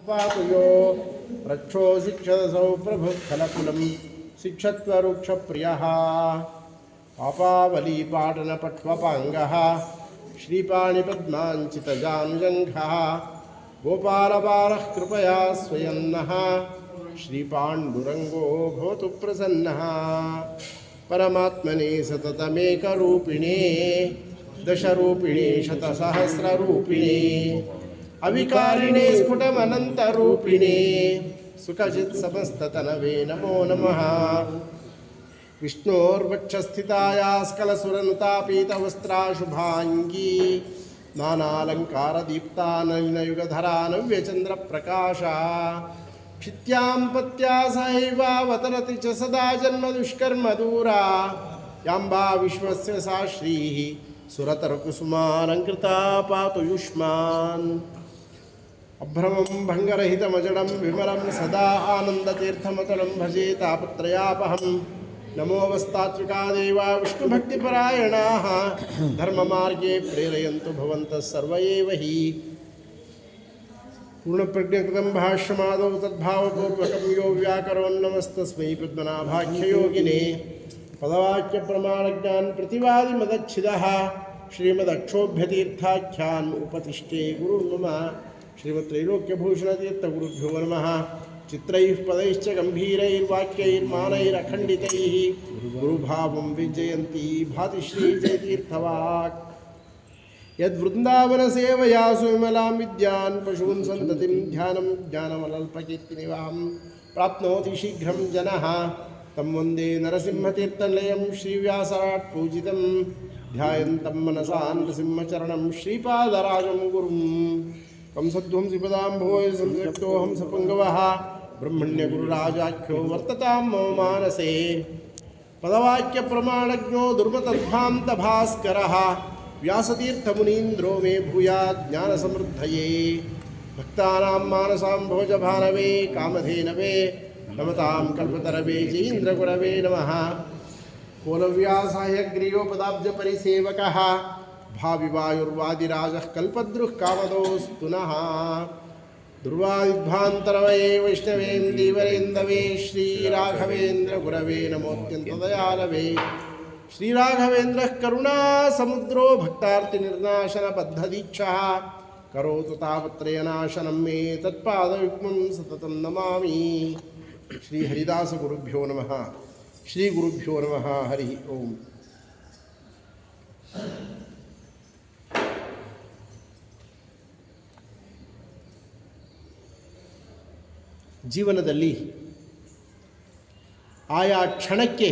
पातु यो रक्षो शिक्षदसौ प्रभुत्फलकुलं शिक्षत्वरुक्षप्रियः पापावलीपाटनपट्वपाङ्गः श्रीपाणिपद्माञ्चितजानुजङ्घः गोपालबालः कृपया स्वयन्नः श्रीपाण्डुरङ्गो भवतु प्रसन्नः परमात्मने सततमेकरूपिणे दशरूपिणे शतसहस्ररूपिणे अविकारिणे स्फुटमनन्तरूपिणे सुखचित्समस्ततनवे नमो नमः विष्णोर्वक्षस्थिताया स्खलसुरनुतापीतवस्त्राशुभाङ्गी नानालङ्कारदीप्ता नलिनयुगधरा नव्यचन्द्रप्रकाशा क्षित्यां पत्या सहैवावतरति च सदा जन्मदुष्कर्मदूरा यांबा विश्वस्य सा श्रीः सुरतरकुसुमालङ्कृता पातु युष्मान् अभ्रमं भङ्गरहितमजडं विमलं सदा आनन्दतीर्थमतलं भजे तापत्रयापहं नमोऽवस्तात्विका देवा विष्णुभक्तिपरायणाः धर्ममार्गे प्रेरयन्तु भवन्तः सर्व एव हि पूर्णप्रज्ञकृतं भाष्यमादौ तद्भावपूर्वकं यो व्याकरोन्नमस्तस्मै पद्मनाभाख्ययोगिने पदवाक्यप्रमाणज्ञान प्रतिवादिमदच्छिदः श्रीमदक्षोभ्यतीर्थाख्यान् उपतिष्ठे गुरुर्मम श्रीमत्त्रैलोक्यभूषणतीर्थगुरुभ्यो नमः चित्रैः पदैश्च गम्भीरैर्वाक्यैर्मानैरखण्डितैः गुरुभावं विजयन्ती भाति श्रीजयतीर्थवाक् यद्वृन्दावनसेवया सुविमलां विद्यान् पशून् सन्ततिं ध्यानं ज्ञानमलल्पकीर्तिनिवां प्राप्नोति शीघ्रं जनः तं वन्दे नरसिंहतीर्थनिलयं श्रीव्यासराट् पूजितं ध्यायन्तं मनसा नृसिंहचरणं श्रीपादराजं गुरुं कंसध्वंसिपदाम्भोज संसक्तोऽहं सपुङ्गवः ब्रह्मण्यगुरुराजाख्यो वर्ततां मम मानसे पदवाक्यप्रमाणज्ञो दुर्मतध्वान्तभास्करः व्यासतीर्थमुनीन्द्रो मे भूयात् ज्ञानसमृद्धये भक्तानां मानसां भोजभानवे कामधेनवे नमतां कल्पतरवे जयीन्द्रगुरवे नमः कोलव्यासायग्रीयोपदाब्जपरिसेवकः भाविवायुर्वादिराजः कल्पद्रुः कामदोऽस्तु नः दुर्वादिध्वान्तरवये वैष्णवेन्दीवरेन्दवे श्रीराघवेन्द्रगुरवे नमोऽत्यन्तदयालवे श्रीराघवेन्द्रः करुणासमुद्रो भक्तार्तिनिर्नाशनबद्धदीक्षः करोतु तापत्रयनाशनं मे तत्पादयुग्मं सततं नमामि श्रीहरिदासगुरुभ्यो नमः श्रीगुरुभ्यो नमः हरि ओಂ ಜೀವನದಲ್ಲಿ ಆಯಾ ಕ್ಷಣಕ್ಕೆ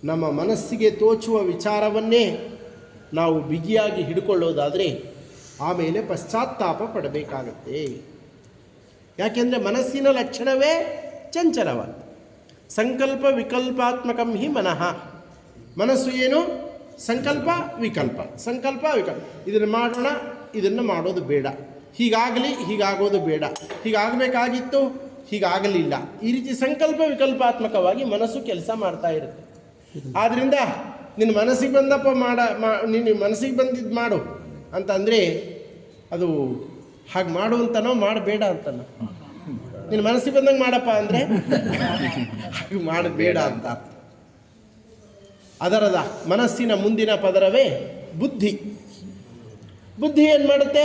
ನಮ್ಮ ಮನಸ್ಸಿಗೆ ತೋಚುವ ವಿಚಾರವನ್ನೇ ನಾವು ಬಿಗಿಯಾಗಿ ಹಿಡ್ಕೊಳ್ಳೋದಾದರೆ ಆಮೇಲೆ ಪಶ್ಚಾತ್ತಾಪ ಪಡಬೇಕಾಗತ್ತೆ. ಯಾಕೆಂದರೆ ಮನಸ್ಸಿನ ಲಕ್ಷಣವೇ ಚಂಚಲವಾದ ಸಂಕಲ್ಪ ವಿಕಲ್ಪಾತ್ಮಕಂ ಹಿ ಮನಃ. ಮನಸ್ಸು ಏನು? ಸಂಕಲ್ಪ ವಿಕಲ್ಪ, ಸಂಕಲ್ಪ ವಿಕಲ್ಪ. ಇದನ್ನು ಮಾಡೋಣ, ಇದನ್ನು ಮಾಡೋದು ಬೇಡ, ಹೀಗಾಗಲಿ ಹೀಗಾಗೋದು ಬೇಡ, ಹೀಗಾಗಬೇಕಾಗಿತ್ತು ಹೀಗಾಗಲಿಲ್ಲ. ಈ ರೀತಿ ಸಂಕಲ್ಪ ವಿಕಲ್ಪಾತ್ಮಕವಾಗಿ ಮನಸ್ಸು ಕೆಲಸ ಮಾಡ್ತಾ ಇರುತ್ತೆ. ಆದ್ದರಿಂದ ನಿನ್ನ ಮನಸ್ಸಿಗೆ ಬಂದಪ್ಪ ನಿನ್ನ ಮನಸ್ಸಿಗೆ ಬಂದಿದ್ದು ಮಾಡು ಅಂತಂದರೆ ಅದು ಹಾಗೆ ಮಾಡು ಅಂತನೋ ಮಾಡಬೇಡ ಅಂತನೋ. ನಿನ್ನ ಮನಸ್ಸಿಗೆ ಬಂದಂಗೆ ಮಾಡಪ್ಪ ಅಂದರೆ ಹಾಗೆ ಮಾಡಬೇಡ ಅಂತ. ಅದರದ ಮನಸ್ಸಿನ ಮುಂದಿನ ಪದರವೇ ಬುದ್ಧಿ. ಬುದ್ಧಿ ಏನು ಮಾಡುತ್ತೆ?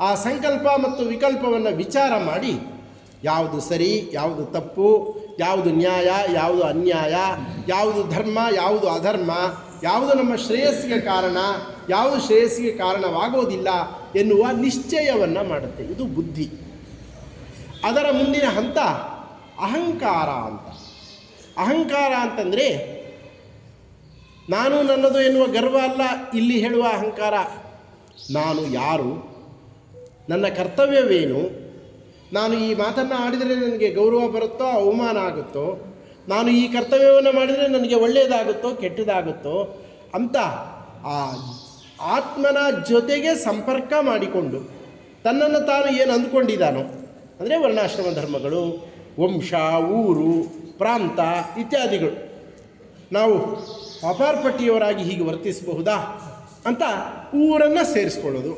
ಆ ಸಂಕಲ್ಪ ಮತ್ತು ವಿಕಲ್ಪವನ್ನು ವಿಚಾರ ಮಾಡಿ ಯಾವುದು ಸರಿ, ಯಾವುದು ತಪ್ಪು, ಯಾವುದು ನ್ಯಾಯ, ಯಾವುದು ಅನ್ಯಾಯ, ಯಾವುದು ಧರ್ಮ, ಯಾವುದು ಅಧರ್ಮ, ಯಾವುದು ನಮ್ಮ ಶ್ರೇಯಸ್ಸಿಗೆ ಕಾರಣ, ಯಾವುದು ಶ್ರೇಯಸ್ಸಿಗೆ ಕಾರಣವಾಗೋದಿಲ್ಲ ಎನ್ನುವ ನಿಶ್ಚಯವನ್ನು ಮಾಡುತ್ತೆ. ಇದು ಬುದ್ಧಿ. ಅದರ ಮುಂದಿನ ಹಂತ ಅಹಂಕಾರ ಅಂತ. ಅಹಂಕಾರ ಅಂತಂದರೆ ನಾನು ನನ್ನದು ಎನ್ನುವ ಗರ್ವ ಅಲ್ಲ ಇಲ್ಲಿ ಹೇಳುವ ಅಹಂಕಾರ. ನಾನು ಯಾರು, ನನ್ನ ಕರ್ತವ್ಯವೇನು, ನಾನು ಈ ಮಾತನ್ನು ಆಡಿದರೆ ನನಗೆ ಗೌರವ ಬರುತ್ತೋ ಅವಮಾನ ಆಗುತ್ತೋ, ನಾನು ಈ ಕರ್ತವ್ಯವನ್ನು ಮಾಡಿದರೆ ನನಗೆ ಒಳ್ಳೆಯದಾಗುತ್ತೋ ಕೆಟ್ಟದಾಗುತ್ತೋ ಅಂತ ಆ ಆತ್ಮನ ಜೊತೆಗೆ ಸಂಪರ್ಕ ಮಾಡಿಕೊಂಡು ತನ್ನನ್ನು ತಾನು ಏನು ಅಂದ್ಕೊಂಡಿದ್ದಾನೋ, ಅಂದರೆ ವರ್ಣಾಶ್ರಮ ಧರ್ಮಗಳು, ವಂಶ, ಊರು, ಪ್ರಾಂತ ಇತ್ಯಾದಿಗಳು, ನಾವು ಅಪಾರ್ಪಟ್ಟಿಯವರಾಗಿ ಹೀಗೆ ವರ್ತಿಸಬಹುದಾ ಅಂತ ಊರನ್ನು ಸೇರಿಸ್ಕೊಳ್ಳೋದು,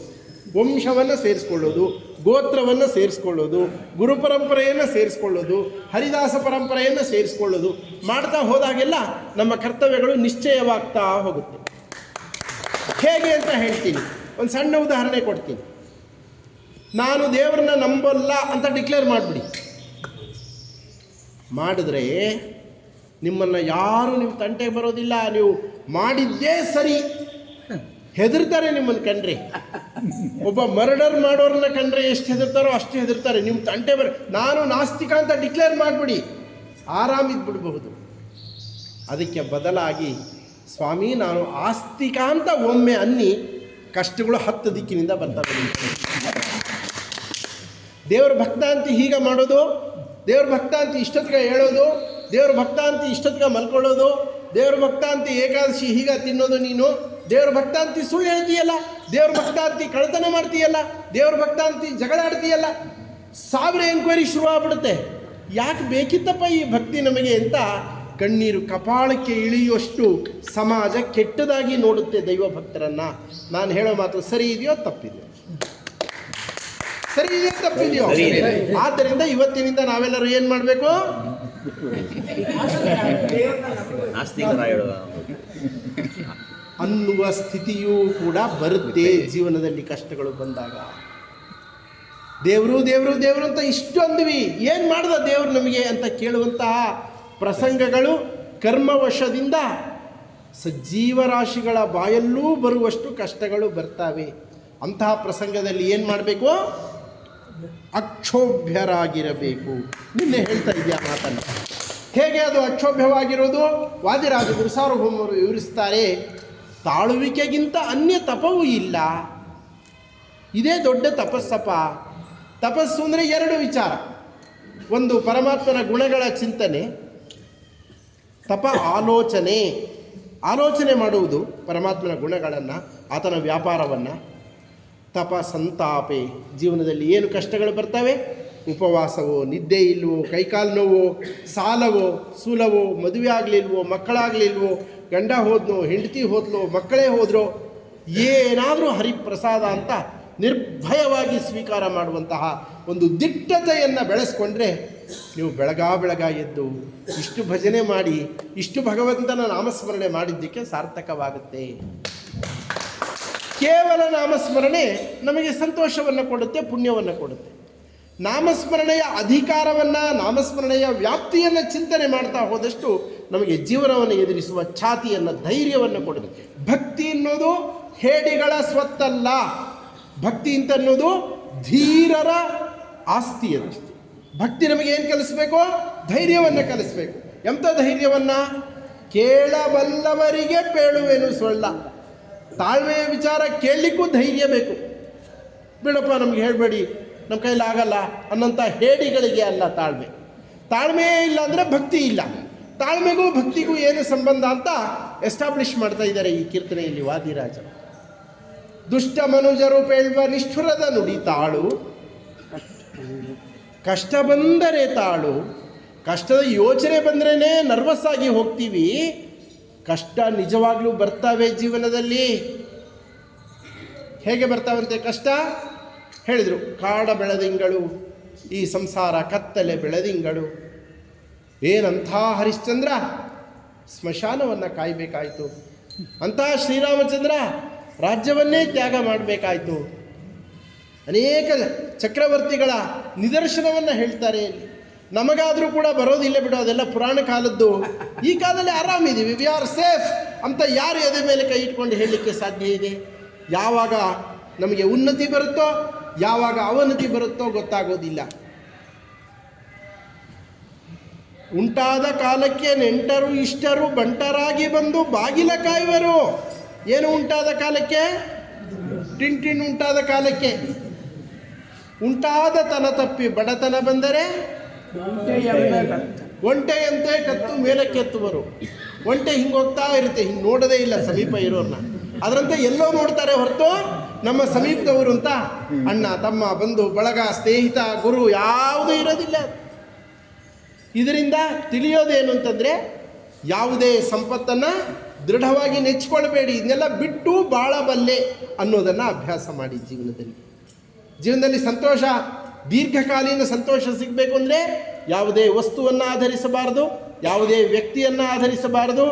ವಂಶವನ್ನು ಸೇರಿಸ್ಕೊಳ್ಳೋದು, ಗೋತ್ರವನ್ನು ಸೇರಿಸ್ಕೊಳ್ಳೋದು, ಗುರು ಪರಂಪರೆಯನ್ನು ಸೇರಿಸ್ಕೊಳ್ಳೋದು, ಹರಿದಾಸ ಪರಂಪರೆಯನ್ನು ಸೇರಿಸ್ಕೊಳ್ಳೋದು ಮಾಡ್ತಾ ಹೋದಾಗೆಲ್ಲ ನಮ್ಮ ಕರ್ತವ್ಯಗಳು ನಿಶ್ಚಯವಾಗ್ತಾ ಹೋಗುತ್ತೆ. ಹೇಗೆ ಅಂತ ಹೇಳ್ತೀನಿ, ಒಂದು ಸಣ್ಣ ಉದಾಹರಣೆ ಕೊಡ್ತೀನಿ. ನಾನು ದೇವರನ್ನ ನಂಬಲ್ಲ ಅಂತ ಡಿಕ್ಲೇರ್ ಮಾಡಿಬಿಡಿ. ಮಾಡಿದ್ರೆ ನಿಮ್ಮನ್ನು ಯಾರು ನಿಮ್ಮ ತಂಟೆಗೆ ಬರೋದಿಲ್ಲ. ನೀವು ಮಾಡಿದ್ದೇ ಸರಿ ಹೆದರ್ತಾರೆ ನಿಮ್ಮನ್ನು ಕಂಡ್ರೆ. ಒಬ್ಬ ಮರ್ಡರ್ ಮಾಡೋರನ್ನ ಕಂಡ್ರೆ ಎಷ್ಟು ಹೆದರ್ತಾರೋ ಅಷ್ಟು ಹೆದರ್ತಾರೆ. ನಿಮ್ಮ ತಂಟೆ ನಾನು ನಾಸ್ತಿಕ ಅಂತ ಡಿಕ್ಲೇರ್ ಮಾಡಿಬಿಡಿ, ಆರಾಮಿದ್ಬಿಡ್ಬಹುದು. ಅದಕ್ಕೆ ಬದಲಾಗಿ ಸ್ವಾಮಿ ನಾನು ಆಸ್ತಿಕ ಅಂತ ಒಮ್ಮೆ ಅನ್ನಿ, ಕಷ್ಟಗಳು 10 ದಿಕ್ಕಿನಿಂದ ಬರ್ತವೆ. ದೇವ್ರ ಭಕ್ತ ಅಂತ ಹೀಗೆ ಮಾಡೋದು, ದೇವ್ರ ಭಕ್ತ ಅಂತ ಇಷ್ಟೊತ್ತಿಗೆ ಹೇಳೋದು, ದೇವ್ರ ಭಕ್ತ ಅಂತ ಇಷ್ಟೊತ್ತಿಗೆ ಮಲ್ಕೊಳ್ಳೋದು, ದೇವ್ರ ಭಕ್ತ ಅಂತ ಏಕಾದಶಿ ಹೀಗೆ ತಿನ್ನೋದು, ನೀನು ದೇವ್ರ ಭಕ್ತ ಅಂತ ಸುಳ್ಳು ಹೇಳ್ತೀಯಲ್ಲ, ದೇವ್ರ ಭಕ್ತ ಅಂತ ಕಳ್ತನ ಮಾಡ್ತೀಯಲ್ಲ, ದೇವ್ರ ಭಕ್ತ ಅಂತ ಜಗಳ ಆಡ್ತೀಯಲ್ಲ, 1000 ಎನ್ಕ್ವೈರಿ ಶುರುವಾಗ್ಬಿಡುತ್ತೆ. ಯಾಕೆ ಬೇಕಿತ್ತಪ್ಪ ಈ ಭಕ್ತಿ ನಮಗೆ ಅಂತ ಕಣ್ಣೀರು ಕಪಾಳಕ್ಕೆ ಇಳಿಯುವಷ್ಟು ಸಮಾಜ ಕೆಟ್ಟದಾಗಿ ನೋಡುತ್ತೆ ದೈವ ಭಕ್ತರನ್ನು. ನಾನು ಹೇಳೋ ಮಾತು ಸರಿ ಇದೆಯೋ ತಪ್ಪಿದೆಯೋ? ಸರಿ ಇದೆಯೋ ತಪ್ಪಿದೆಯೋ? ಆದ್ದರಿಂದ ಇವತ್ತಿನಿಂದ ನಾವೆಲ್ಲರೂ ಏನು ಮಾಡಬೇಕು? ಅನ್ನುವ ಸ್ಥಿತಿಯೂ ಕೂಡ ಬರುತ್ತೆ ಜೀವನದಲ್ಲಿ ಕಷ್ಟಗಳು ಬಂದಾಗ. ದೇವರು ದೇವರು ದೇವರು ಅಂತ ಇಷ್ಟು ಅಂದ್ವಿ, ಏನು ಮಾಡ್ದ ದೇವರು ನಮಗೆ ಅಂತ ಕೇಳುವಂತಹ ಪ್ರಸಂಗಗಳು ಕರ್ಮವಶದಿಂದ ಸಜ್ಜೀವರಾಶಿಗಳ ಬಾಯಲ್ಲೂ ಬರುವಷ್ಟು ಕಷ್ಟಗಳು ಬರ್ತವೆ. ಅಂತಹ ಪ್ರಸಂಗದಲ್ಲಿ ಏನು ಮಾಡಬೇಕು? ಅಕ್ಷೋಭ್ಯರಾಗಿರಬೇಕು. ನಿನ್ನೆ ಹೇಳ್ತಾ ಇದೆಯಾ ಮಾತನ್ನು. ಹೇಗೆ ಅದು ಅಕ್ಷೋಭ್ಯವಾಗಿರೋದು? ವಾದಿರಾಜ ಗುರುಸಾರ್ವಭೌಮರು ವಿವರಿಸ್ತಾರೆ. ತಾಳುವಿಕೆಗಿಂತ ಅನ್ಯ ತಪವೂ ಇಲ್ಲ. ಇದೇ ದೊಡ್ಡ ತಪಸ್ಸಪ್ಪ. ತಪಸ್ಸು ಅಂದರೆ 2 ವಿಚಾರ. ಒಂದು ಪರಮಾತ್ಮನ ಗುಣಗಳ ಚಿಂತನೆ, ತಪ ಆಲೋಚನೆ ಮಾಡುವುದು ಪರಮಾತ್ಮನ ಗುಣಗಳನ್ನು, ಆತನ ವ್ಯಾಪಾರವನ್ನು. ತಪ ಸಂತಾಪೆ, ಜೀವನದಲ್ಲಿ ಏನು ಕಷ್ಟಗಳು ಬರ್ತವೆ, ಉಪವಾಸವೋ, ನಿದ್ದೆ ಇಲ್ವೋ, ಕೈಕಾಲು ನೋವೋ, ಸಾಲವೋ ಸೂಲವೋ, ಮದುವೆ ಆಗಲಿಲ್ವೋ, ಮಕ್ಕಳಾಗಲಿಲ್ವೋ, ಗಂಡ ಹೋದ್ನೋ, ಹೆಂಡತಿ ಹೋದ್ಲೋ, ಮಕ್ಕಳೇ ಹೋದ್ರೋ, ಏನಾದರೂ ಹರಿಪ್ರಸಾದ ಅಂತ ನಿರ್ಭಯವಾಗಿ ಸ್ವೀಕಾರ ಮಾಡುವಂತಹ ಒಂದು ದಿಟ್ಟತೆಯನ್ನು ಬೆಳೆಸ್ಕೊಂಡ್ರೆ ನೀವು ಬೆಳಗ ಎದ್ದು ಇಷ್ಟು ಭಜನೆ ಮಾಡಿ, ಇಷ್ಟು ಭಗವಂತನ ನಾಮಸ್ಮರಣೆ ಮಾಡಿದ್ದಕ್ಕೆ ಸಾರ್ಥಕವಾಗುತ್ತೆ. ಕೇವಲ ನಾಮಸ್ಮರಣೆ ನಮಗೆ ಸಂತೋಷವನ್ನು ಕೊಡುತ್ತೆ, ಪುಣ್ಯವನ್ನು ಕೊಡುತ್ತೆ. ನಾಮಸ್ಮರಣೆಯ ಅಧಿಕಾರವನ್ನು, ನಾಮಸ್ಮರಣೆಯ ವ್ಯಾಪ್ತಿಯನ್ನು ಚಿಂತನೆ ಮಾಡ್ತಾ ಹೋದಷ್ಟು ನಮಗೆ ಜೀವನವನ್ನು ಎದುರಿಸುವ ಛಾತಿಯನ್ನು, ಧೈರ್ಯವನ್ನು ಕೊಡುತ್ತೆ. ಭಕ್ತಿ ಅನ್ನೋದು ಹೇಡಿಗಳ ಸ್ವತ್ತಲ್ಲ. ಭಕ್ತಿ ಅಂತ ಅನ್ನೋದು ಧೀರರ ಆಸ್ತಿ ಅದು. ಭಕ್ತಿ ನಮಗೆ ಏನು ಕಲಿಸ್ಬೇಕು? ಧೈರ್ಯವನ್ನು ಕಲಿಸ್ಬೇಕು. ಎಂಥ ಧೈರ್ಯವನ್ನು? ಕೇಳಬಲ್ಲವರಿಗೆ ಪೇಳುವೆನು ಸೊಳ್ಳ. ತಾಳ್ಮೆಯ ವಿಚಾರ ಕೇಳಲಿಕ್ಕೂ ಧೈರ್ಯ ಬೇಕು. ಬಿಡಪ್ಪ ನಮ್ಗೆ ಹೇಳಬೇಡಿ, ನಮ್ಮ ಕೈಲಾಗಲ್ಲ ಅನ್ನೋಂಥ ಹೇಡಿಗಳಿಗೆ ಅಲ್ಲ ತಾಳ್ಮೆ. ತಾಳ್ಮೆಯೇ ಇಲ್ಲ ಅಂದರೆ ಭಕ್ತಿ ಇಲ್ಲ. ತಾಳ್ಮೆಗೂ ಭಕ್ತಿಗೂ ಏನು ಸಂಬಂಧ ಅಂತ ಎಸ್ಟಾಬ್ಲಿಷ್ ಮಾಡ್ತಾ ಇದ್ದಾರೆ ಈ ಕೀರ್ತನೆಯಲ್ಲಿ ವಾದಿರಾಜರು. ದುಷ್ಟ ಮನುಜರು ಪೇಳುವ ನಿಷ್ಠುರದ ನುಡಿ ತಾಳು, ಕಷ್ಟ ಬಂದರೆ ತಾಳು. ಕಷ್ಟದ ಯೋಚನೆ ಬಂದ್ರೇ ನರ್ವಸ್ ಆಗಿ ಹೋಗ್ತೀವಿ. ಕಷ್ಟ ನಿಜವಾಗ್ಲೂ ಬರ್ತಾವೆ ಜೀವನದಲ್ಲಿ. ಹೇಗೆ ಬರ್ತಾವಂತೆ ಕಷ್ಟ? ಹೇಳಿದರು, ಕಾಡ ಬೆಳೆದಿಂಗಳು, ಈ ಸಂಸಾರ ಕತ್ತಲೆ ಬೆಳೆದಿಂಗಳು. ಏನಂಥ ಹರಿಶ್ಚಂದ್ರ ಸ್ಮಶಾನವನ್ನು ಕಾಯಬೇಕಾಯಿತು. ಅಂಥ ಶ್ರೀರಾಮಚಂದ್ರ ರಾಜ್ಯವನ್ನೇ ತ್ಯಾಗ ಮಾಡಬೇಕಾಯಿತು. ಅನೇಕ ಚಕ್ರವರ್ತಿಗಳ ನಿದರ್ಶನವನ್ನು ಹೇಳ್ತಾರೆ. ನಮಗಾದರೂ ಕೂಡ ಬರೋದಿಲ್ಲ ಬಿಡು, ಅದೆಲ್ಲ ಪುರಾಣ ಕಾಲದ್ದು. ಈ ಕಾಲದಲ್ಲಿ ಆರಾಮಿದ್ದೀವಿ, ವಿ ಆರ್ ಸೇಫ್ ಅಂತ ಯಾರು ಎದೆ ಮೇಲೆ ಕೈ ಇಟ್ಕೊಂಡು ಹೇಳಲಿಕ್ಕೆ ಸಾಧ್ಯ ಇದೆ? ಯಾವಾಗ ನಮಗೆ ಉನ್ನತಿ ಬರುತ್ತೋ, ಯಾವಾಗ ಅವನತಿ ಬರುತ್ತೋ ಗೊತ್ತಾಗೋದಿಲ್ಲ. ಉಂಟಾದ ಕಾಲಕ್ಕೆ ನೆಂಟರು ಇಷ್ಟರು ಬಂಟರಾಗಿ ಬಂದು ಬಾಗಿಲ ಕಾಯುವರು. ಏನು ಉಂಟಾದ ಕಾಲಕ್ಕೆ? ಟಿನ್ ಉಂಟಾದ ಕಾಲಕ್ಕೆ. ಉಂಟಾದ ತನ ತಪ್ಪಿ ಬಡತನ ಬಂದರೆ ಒಂಟೆಯಂತೆ ಕತ್ತು ಮೇಲಕ್ಕೆತ್ತುವರು. ಒಂಟೆ ಹಿಂಗೆ ಹೋಗ್ತಾ ಇರುತ್ತೆ, ಹಿಂಗೆ ನೋಡೋದೇ ಇಲ್ಲ ಸಮೀಪ ಇರೋರನ್ನ. ಅದರಂತೆ ಎಲ್ಲೋ ನೋಡ್ತಾರೆ ಹೊರತು ನಮ್ಮ ಸಮೀಪದವರು ಅಂತ ಅಣ್ಣ, ತಮ್ಮ, ಬಂಧು ಬಳಗ, ಸ್ನೇಹಿತ, ಗುರು ಯಾವುದೂ ಇರೋದಿಲ್ಲ. ಇದರಿಂದ ತಿಳಿಯೋದೇನು ಅಂತಂದರೆ, ಯಾವುದೇ ಸಂಪತ್ತನ್ನು ದೃಢವಾಗಿ ನೆಚ್ಚಿಕೊಳ್ಬೇಡಿ, ಇದನ್ನೆಲ್ಲ ಬಿಟ್ಟು ಬಾಳಬಲ್ಲೆ ಅನ್ನೋದನ್ನು ಅಭ್ಯಾಸ ಮಾಡಿ ಜೀವನದಲ್ಲಿ ಸಂತೋಷ, ದೀರ್ಘಕಾಲೀನ ಸಂತೋಷ ಸಿಗಬೇಕು ಅಂದರೆ ಯಾವುದೇ ವಸ್ತುವನ್ನು ಆಧರಿಸಬಾರದು, ಯಾವುದೇ ವ್ಯಕ್ತಿಯನ್ನು ಆಧರಿಸಬಾರದು.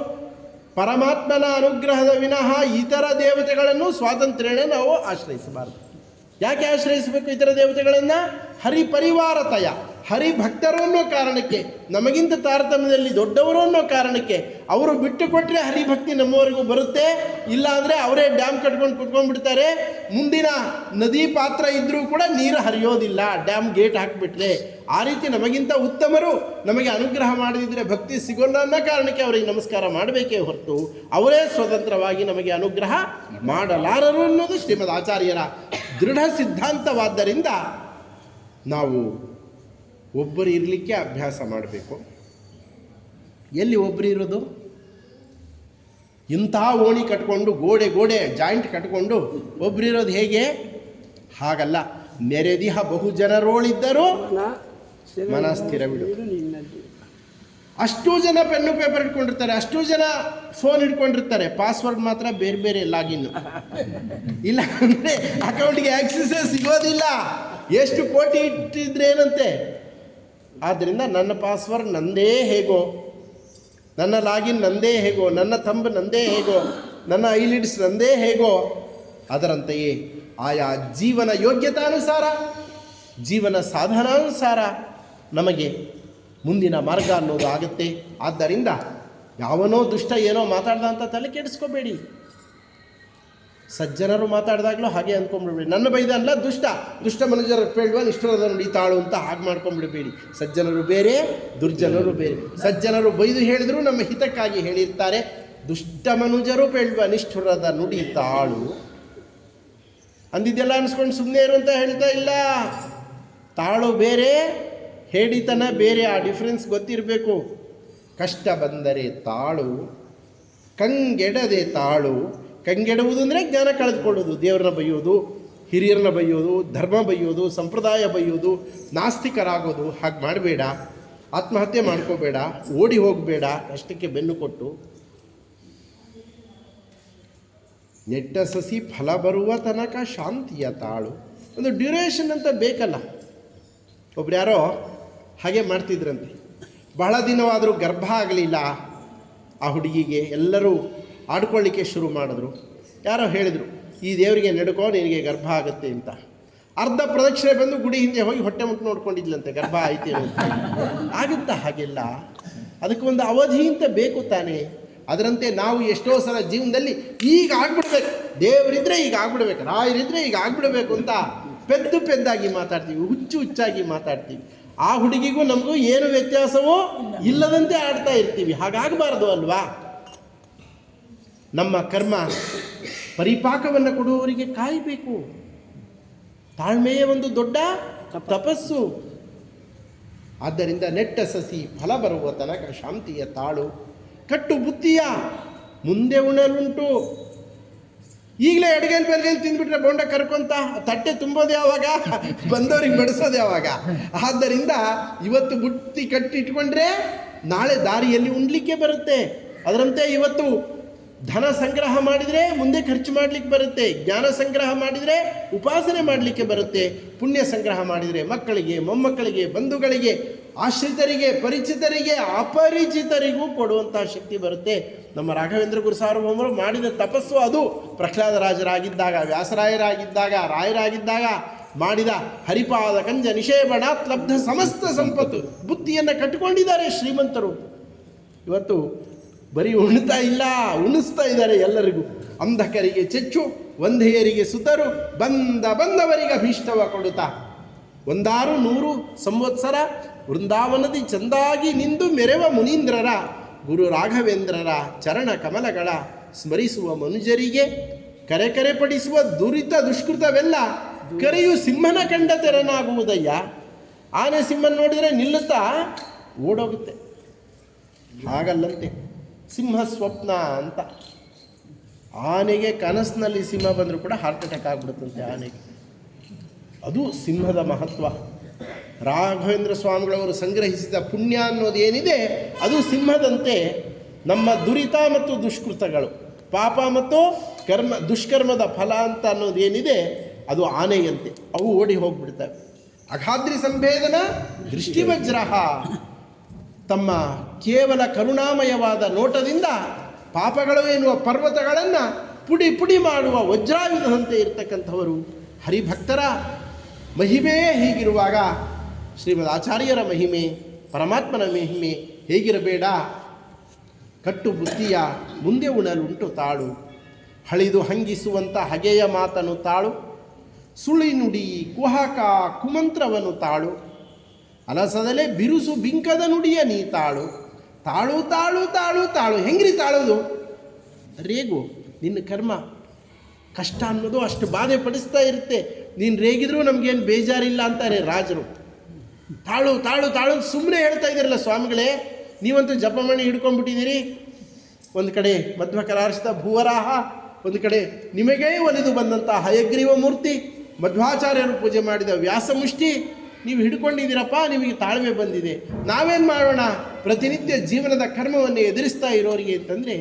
ಪರಮಾತ್ಮನ ಅನುಗ್ರಹದ ವಿನಃ ಇತರ ದೇವತೆಗಳನ್ನು ಸ್ವಾತಂತ್ರ್ಯನೇ ನಾವು ಆಶ್ರಯಿಸಬಾರದು. ಯಾಕೆ ಆಶ್ರಯಿಸಬೇಕು ಇತರ ದೇವತೆಗಳನ್ನು? ಹರಿಪರಿವಾರತಯ, ಹರಿಭಕ್ತರು ಅನ್ನೋ ಕಾರಣಕ್ಕೆ, ನಮಗಿಂತ ತಾರತಮ್ಯದಲ್ಲಿ ದೊಡ್ಡವರು ಅನ್ನೋ ಕಾರಣಕ್ಕೆ. ಅವರು ಬಿಟ್ಟು ಕೊಟ್ಟರೆ ಹರಿಭಕ್ತಿ ನಮ್ಮವರೆಗೂ ಬರುತ್ತೆ, ಇಲ್ಲಾಂದರೆ ಅವರೇ ಡ್ಯಾಮ್ ಕಟ್ಕೊಂಡು ಕುತ್ಕೊಂಡ್ಬಿಡ್ತಾರೆ. ಮುಂದಿನ ನದಿ ಪಾತ್ರ ಇದ್ದರೂ ಕೂಡ ನೀರು ಹರಿಯೋದಿಲ್ಲ, ಡ್ಯಾಮ್ ಗೇಟ್ ಹಾಕಿಬಿಟ್ರೆ. ಆ ರೀತಿ ನಮಗಿಂತ ಉತ್ತಮರು ನಮಗೆ ಅನುಗ್ರಹ ಮಾಡದಿದ್ದರೆ ಭಕ್ತಿ ಸಿಗೋಲ್ಲ ಅನ್ನೋ ಕಾರಣಕ್ಕೆ ಅವರಿಗೆ ನಮಸ್ಕಾರ ಮಾಡಬೇಕೇ ಹೊರತು ಅವರೇ ಸ್ವತಂತ್ರವಾಗಿ ನಮಗೆ ಅನುಗ್ರಹ ಮಾಡಲಾರರು ಅನ್ನೋದು ಶ್ರೀಮದ್ ಆಚಾರ್ಯರ ದೃಢ ಸಿದ್ಧಾಂತವಾದ್ದರಿಂದ ನಾವು ಒಬ್ಬರು ಇರಲಿಕ್ಕೆ ಅಭ್ಯಾಸ ಮಾಡಬೇಕು. ಎಲ್ಲಿ ಒಬ್ಬರು ಇರೋದು? ಇಂಥ ಓಣಿ ಕಟ್ಕೊಂಡು ಗೋಡೆ ಜಾಯಿಂಟ್ ಕಟ್ಕೊಂಡು ಒಬ್ಬರಿರೋದು ಹೇಗೆ? ಹಾಗಲ್ಲ. ನೆರೆದಿಹ ಬಹು ಜನರೋಳಿದ್ದರೂ ಮನಸ್ಥಿರವಿಡು. ಅಷ್ಟೂ ಜನ ಪೆನ್ನು ಪೇಪರ್ ಇಟ್ಕೊಂಡಿರ್ತಾರೆ, ಅಷ್ಟೂ ಜನ ಫೋನ್ ಇಟ್ಕೊಂಡಿರ್ತಾರೆ, ಪಾಸ್ವರ್ಡ್ ಮಾತ್ರ ಬೇರೆ ಬೇರೆ ಲಾಗಿನ್. ಇಲ್ಲ ಅಂದರೆ ಅಕೌಂಟ್ಗೆ ಆಕ್ಸೆಸ್ಸೇ ಸಿಗೋದಿಲ್ಲ. ಎಷ್ಟು ಕೋಟಿ ಇಟ್ಟಿದ್ರೆ ಏನಂತೆ? ಆದ್ದರಿಂದ ನನ್ನ ಪಾಸ್ವರ್ಡ್ ನಂದೇ ಹೇಗೋ, ನನ್ನ ಲಾಗಿನ್ ನಂದೇ ಹೇಗೋ, ನನ್ನ ಥಂಬ್ ನಂದೇ ಹೇಗೋ, ನನ್ನ ಐಲಿಡ್ಸ್ ನಂದೇ ಹೇಗೋ, ಅದರಂತೆಯೇ ಆಯಾ ಜೀವನ ಯೋಗ್ಯತಾನುಸಾರ, ಜೀವನ ಸಾಧನಾನುಸಾರ ನಮಗೆ ಮುಂದಿನ ಮಾರ್ಗ ಅನ್ನೋದು ಆಗುತ್ತೆ. ಆದ್ದರಿಂದ ಯಾವನೋ ದುಷ್ಟ ಏನೋ ಮಾತಾಡ್ದ ಅಂತ ತಲೆ ಕೆಡಿಸ್ಕೋಬೇಡಿ. ಸಜ್ಜನರು ಮಾತಾಡಿದಾಗಲೂ ಹಾಗೆ ಅಂದ್ಕೊಂಡ್ಬಿಡ್ಬೇಡಿ. ನನ್ನ ಬೈದ ಅಲ್ಲ ದುಷ್ಟ ಮನುಜರ ಪೇಳುವ ನಿಷ್ಠುರದ ನುಡಿ ತಾಳು ಅಂತ ಹಾಗೆ ಮಾಡ್ಕೊಂಡ್ಬಿಡಬೇಡಿ. ಸಜ್ಜನರು ಬೇರೆ, ದುರ್ಜನರು ಬೇರೆ. ಸಜ್ಜನರು ಬೈದು ಹೇಳಿದರೂ ನಮ್ಮ ಹಿತಕ್ಕಾಗಿ ಹೇಳಿರ್ತಾರೆ. ದುಷ್ಟ ಮನುಜರು ಪೇಳುವ ನಿಷ್ಠುರದ ನುಡಿ ತಾಳು ಅಂದಿದ್ದೆಲ್ಲ ಅನ್ಸ್ಕೊಂಡು ಸುಮ್ಮನೆ ಇರು ಅಂತ ಹೇಳ್ತಾ ಇಲ್ಲ. ತಾಳು ಬೇರೆ, ಹೇಳಿತನ ಬೇರೆ. ಆ ಡಿಫ್ರೆನ್ಸ್ ಗೊತ್ತಿರಬೇಕು. ಕಷ್ಟ ಬಂದರೆ ತಾಳು, ಕಂಗೆಡದೆ ತಾಳು. ಕಂಗೆಡುವುದು ಅಂದರೆ ಜ್ಞಾನ ಕಳೆದುಕೊಳ್ಳೋದು, ದೇವರನ್ನ ಬೈಯೋದು, ಹಿರಿಯರನ್ನ ಬೈಯೋದು, ಧರ್ಮ ಬೈಯೋದು, ಸಂಪ್ರದಾಯ ಬೈಯೋದು, ನಾಸ್ತಿಕರಾಗೋದು. ಹಾಗೆ ಮಾಡಬೇಡ. ಆತ್ಮಹತ್ಯೆ ಮಾಡ್ಕೋಬೇಡ, ಓಡಿ ಹೋಗಬೇಡ, ಕಷ್ಟಕ್ಕೆ ಬೆನ್ನು ಕೊಟ್ಟು. ನೆಟ್ಟ ಸಸಿ ಫಲ ಬರುವ ತನಕ ಶಾಂತಿಯ ತಾಳು. ಒಂದು ಡ್ಯೂರೇಷನ್ ಅಂತ ಬೇಕಲ್ಲ. ಒಬ್ರು ಯಾರೋ ಹಾಗೆ ಮಾಡ್ತಿದ್ರಂತೆ. ಬಹಳ ದಿನವಾದರೂ ಗರ್ಭ ಆಗಲಿಲ್ಲ ಆ ಹುಡುಗಿಗೆ. ಎಲ್ಲರೂ ಆಡ್ಕೊಳ್ಳಿಕ್ಕೆ ಶುರು ಮಾಡಿದ್ರು. ಯಾರೋ ಹೇಳಿದರು, ಈ ದೇವರಿಗೆ ನಡ್ಕೋ, ನಿನಗೆ ಗರ್ಭ ಆಗುತ್ತೆ ಅಂತ. ಅರ್ಧ ಪ್ರದಕ್ಷಿಣೆ ಬಂದು ಗುಡಿ ಹಿಂದೆ ಹೋಗಿ ಹೊಟ್ಟೆ ಮುಟ್ಟು ನೋಡ್ಕೊಂಡಿದ್ಲಂತೆ, ಗರ್ಭ ಆಯ್ತು ಅಂತ. ಆಗುತ್ತಾ ಹಾಗೆಲ್ಲ? ಅದಕ್ಕೊಂದು ಅವಧಿ ಅಂತ ಬೇಕು ತಾನೇ. ಅದರಂತೆ ನಾವು ಎಷ್ಟೋ ಸಲ ಜೀವನದಲ್ಲಿ ಈಗ ಆಗ್ಬಿಡ್ಬೇಕು, ದೇವರಿದ್ದರೆ ಈಗ ಆಗ್ಬಿಡ್ಬೇಕು, ರಾಯರಿದ್ದರೆ ಈಗ ಆಗ್ಬಿಡಬೇಕು ಅಂತ ಪೆದ್ದಾಗಿ ಮಾತಾಡ್ತೀವಿ, ಹುಚ್ಚಾಗಿ ಮಾತಾಡ್ತೀವಿ. ಆ ಹುಡುಗಿಗೂ ನಮಗೂ ಏನು ವ್ಯತ್ಯಾಸವೋ ಇಲ್ಲದಂತೆ ಆಡ್ತಾ ಇರ್ತೀವಿ. ಹಾಗಾಗಬಾರ್ದು ಅಲ್ವಾ? ನಮ್ಮ ಕರ್ಮ ಪರಿಪಾಕವನ್ನು ಕೊಡುವವರಿಗೆ ಕಾಯಬೇಕು. ತಾಳ್ಮೆಯೇ ಒಂದು ದೊಡ್ಡ ತಪಸ್ಸು. ಆದ್ದರಿಂದ ನೆಟ್ಟ ಸಸಿ ಫಲ ಬರುವ ತನಕ ಶಾಂತಿಯ ತಾಳು. ಕಟ್ಟು ಬುತ್ತಿಯ ಮುಂದೆ ಉಣಲುಂಟು. ಈಗಲೇ ಅಡುಗೆಯಲ್ಲಿ ಬೆಳಗೆಯಲ್ಲಿ ತಿಂದ್ಬಿಟ್ರೆ ಬೋಂಡ ಕರ್ಕೊಂತ ತಟ್ಟೆ ತುಂಬೋದು ಯಾವಾಗ? ಬಂದವ್ರಿಗೆ ಬಡಿಸೋದು ಯಾವಾಗ? ಆದ್ದರಿಂದ ಇವತ್ತು ಬುತ್ತಿ ಕಟ್ಟಿಟ್ಕೊಂಡ್ರೆ ನಾಳೆ ದಾರಿಯಲ್ಲಿ ಉಣ್ಲಿಕ್ಕೆ ಬರುತ್ತೆ. ಅದರಂತೆ ಇವತ್ತು ಧನ ಸಂಗ್ರಹ ಮಾಡಿದರೆ ಮುಂದೆ ಖರ್ಚು ಮಾಡಲಿಕ್ಕೆ ಬರುತ್ತೆ. ಜ್ಞಾನ ಸಂಗ್ರಹ ಮಾಡಿದರೆ ಉಪಾಸನೆ ಮಾಡಲಿಕ್ಕೆ ಬರುತ್ತೆ. ಪುಣ್ಯ ಸಂಗ್ರಹ ಮಾಡಿದರೆ ಮಕ್ಕಳಿಗೆ, ಮೊಮ್ಮಕ್ಕಳಿಗೆ, ಬಂಧುಗಳಿಗೆ, ಆಶ್ರಿತರಿಗೆ, ಪರಿಚಿತರಿಗೆ, ಅಪರಿಚಿತರಿಗೂ ಕೊಡುವಂತಹ ಶಕ್ತಿ ಬರುತ್ತೆ. ನಮ್ಮ ರಾಘವೇಂದ್ರ ಗುರು ಸಾರ್ವಭೌಮರು ಮಾಡಿದ ತಪಸ್ಸು ಅದು. ಪ್ರಹ್ಲಾದರಾಜರಾಗಿದ್ದಾಗ, ವ್ಯಾಸರಾಯರಾಗಿದ್ದಾಗ, ರಾಯರಾಗಿದ್ದಾಗ ಮಾಡಿದ ಹರಿಪಾದ ಕಂಜ ನಿಷೇವಣಾತ್ ಲಬ್ಧ ಸಮಸ್ತ ಸಂಪತ್ತು. ಬುದ್ಧಿಯನ್ನು ಕಟ್ಟಿಕೊಂಡಿದ್ದಾರೆ ಶ್ರೀಮಂತರು. ಇವತ್ತು ಬರೀ ಉಣ್ತಾ ಇಲ್ಲ, ಉಣಿಸ್ತಾ ಇದ್ದಾರೆ ಎಲ್ಲರಿಗೂ. ಅಂಧಕರಿಗೆ ಚೆಚ್ಚು, ವಂಧೆಯರಿಗೆ ಸುತರು, ಬಂದವರಿಗೆ ಅಭೀಷ್ಟವ ಕೊಡುತ್ತಾ. 100 ಸಂವತ್ಸರ ವೃಂದಾವನದಿ ಚಂದಾಗಿ ನಿಂದು ಮೆರೆವ ಮುನೀಂದ್ರರ, ಗುರು ರಾಘವೇಂದ್ರರ ಚರಣ ಕಮಲಗಳ ಸ್ಮರಿಸುವ ಮನುಜರಿಗೆ ಕರೆ ಪಡಿಸುವ ದುರಿತ ದುಷ್ಕೃತವೆಲ್ಲ ಕರೆಯು ಸಿಂಹನ ಕಂಡ ತೆರನಾಗುವುದಯ್ಯ. ಆನೆ ಸಿಂಹನ ನೋಡಿದರೆ ನಿಲ್ಲುತ್ತಾ ಓಡೋಗುತ್ತೆ. ಹಾಗಲ್ಲಂತೆ ಸಿಂಹ ಸ್ವಪ್ನ ಅಂತ. ಆನೆಗೆ ಕನಸಿನಲ್ಲಿ ಸಿಂಹ ಬಂದರೂ ಕೂಡ ಹಾರ್ಟ್ ಅಟ್ಯಾಕ್ ಆಗಿಬಿಡುತ್ತಂತೆ ಆನೆಗೆ. ಅದು ಸಿಂಹದ ಮಹತ್ವ. ರಾಘವೇಂದ್ರ ಸ್ವಾಮಿಗಳವರು ಸಂಗ್ರಹಿಸಿದ ಪುಣ್ಯ ಅನ್ನೋದು ಏನಿದೆ ಅದು ಸಿಂಹದಂತೆ ನಮ್ಮ ದುರಿತ ಮತ್ತು ದುಷ್ಕೃತಗಳು, ಪಾಪ ಮತ್ತು ದುಷ್ಕರ್ಮದ ಫಲ ಅಂತ ಅನ್ನೋದೇನಿದೆ ಅದು ಆನೆಯಂತೆ, ಅವು ಓಡಿ ಹೋಗ್ಬಿಡ್ತವೆ. ಅಘಾದ್ರಿ ಸಂಭೇದನ ದೃಷ್ಟಿವಜ್ರಹ, ತಮ್ಮ ಕೇವಲ ಕರುಣಾಮಯವಾದ ನೋಟದಿಂದ ಪಾಪಗಳು ಎನ್ನುವ ಪರ್ವತಗಳನ್ನು ಪುಡಿ ಪುಡಿ ಮಾಡುವ ವಜ್ರಾಯುಧದಂತೆ ಇರತಕ್ಕಂಥವರು ಹರಿಭಕ್ತರ ಮಹಿಮೆಯೇ ಹೀಗಿರುವಾಗ ಶ್ರೀಮದ್ ಆಚಾರ್ಯರ ಮಹಿಮೆ, ಪರಮಾತ್ಮನ ಮಹಿಮೆ ಹೇಗಿರಬೇಡ? ಕಟ್ಟು ಬುದ್ಧಿಯ ಮುಂದೆ ಉಣಲುಂಟು ತಾಳು, ಹಳಿದು ಹಂಗಿಸುವಂಥ ಹಗೆಯ ಮಾತನು ತಾಳು, ಸುಳಿ ನುಡಿ ಕುಹಕ ಕುಮಂತ್ರವನ್ನು ತಾಳು, ಅಲಸದಲೆ ಬಿರುಸು ಬಿಂಕದ ನುಡಿಯ ನೀ ತಾಳು, ತಾಳು ತಾಳು ತಾಳು ತಾಳು. ಹೆಂಗ್ರಿ ತಾಳೋದು? ರೇಗು, ನಿನ್ನ ಕರ್ಮ. ಕಷ್ಟ ಅನ್ನೋದು ಅಷ್ಟು ಬಾಧೆ ಪಡಿಸ್ತಾ ಇರುತ್ತೆ. ನೀನು ರೇಗಿದ್ರೂ ನಮಗೇನು ಬೇಜಾರಿಲ್ಲ ಅಂತಾರೆ ರಾಜರು. ತಾಳು ತಾಳು ತಾಳು ಸುಮ್ಮನೆ ಹೇಳ್ತಾ ಇದ್ದೀರಲ್ಲ ಸ್ವಾಮಿಗಳೇ, ನೀವಂತೂ ಜಪಮಣಿ ಹಿಡ್ಕೊಂಡ್ಬಿಟ್ಟಿದ್ದೀರಿ. ಒಂದು ಕಡೆ ಮಧ್ವಕರಾರ್ಷಿತ ಭೂವರಾಹ, ಒಂದು ಕಡೆ ನಿಮಗೇ ಒಲಿದು ಬಂದಂಥ ಹಯಗ್ರೀವ ಮೂರ್ತಿ, ಮಧ್ವಾಚಾರ್ಯರು ಪೂಜೆ ಮಾಡಿದ ವ್ಯಾಸಮುಷ್ಟಿ ನೀವು ಹಿಡ್ಕೊಂಡಿದ್ದೀರಪ್ಪ, ನಿಮಗೆ ತಾಳ್ಮೆ ಬಂದಿದೆ. ನಾವೇನು ಮಾಡೋಣ? ಪ್ರತಿನಿತ್ಯ ಜೀವನದ ಕರ್ಮವನ್ನು ಎದುರಿಸ್ತಾ ಇರೋರಿಗೆ ಅಂತಂದರೆ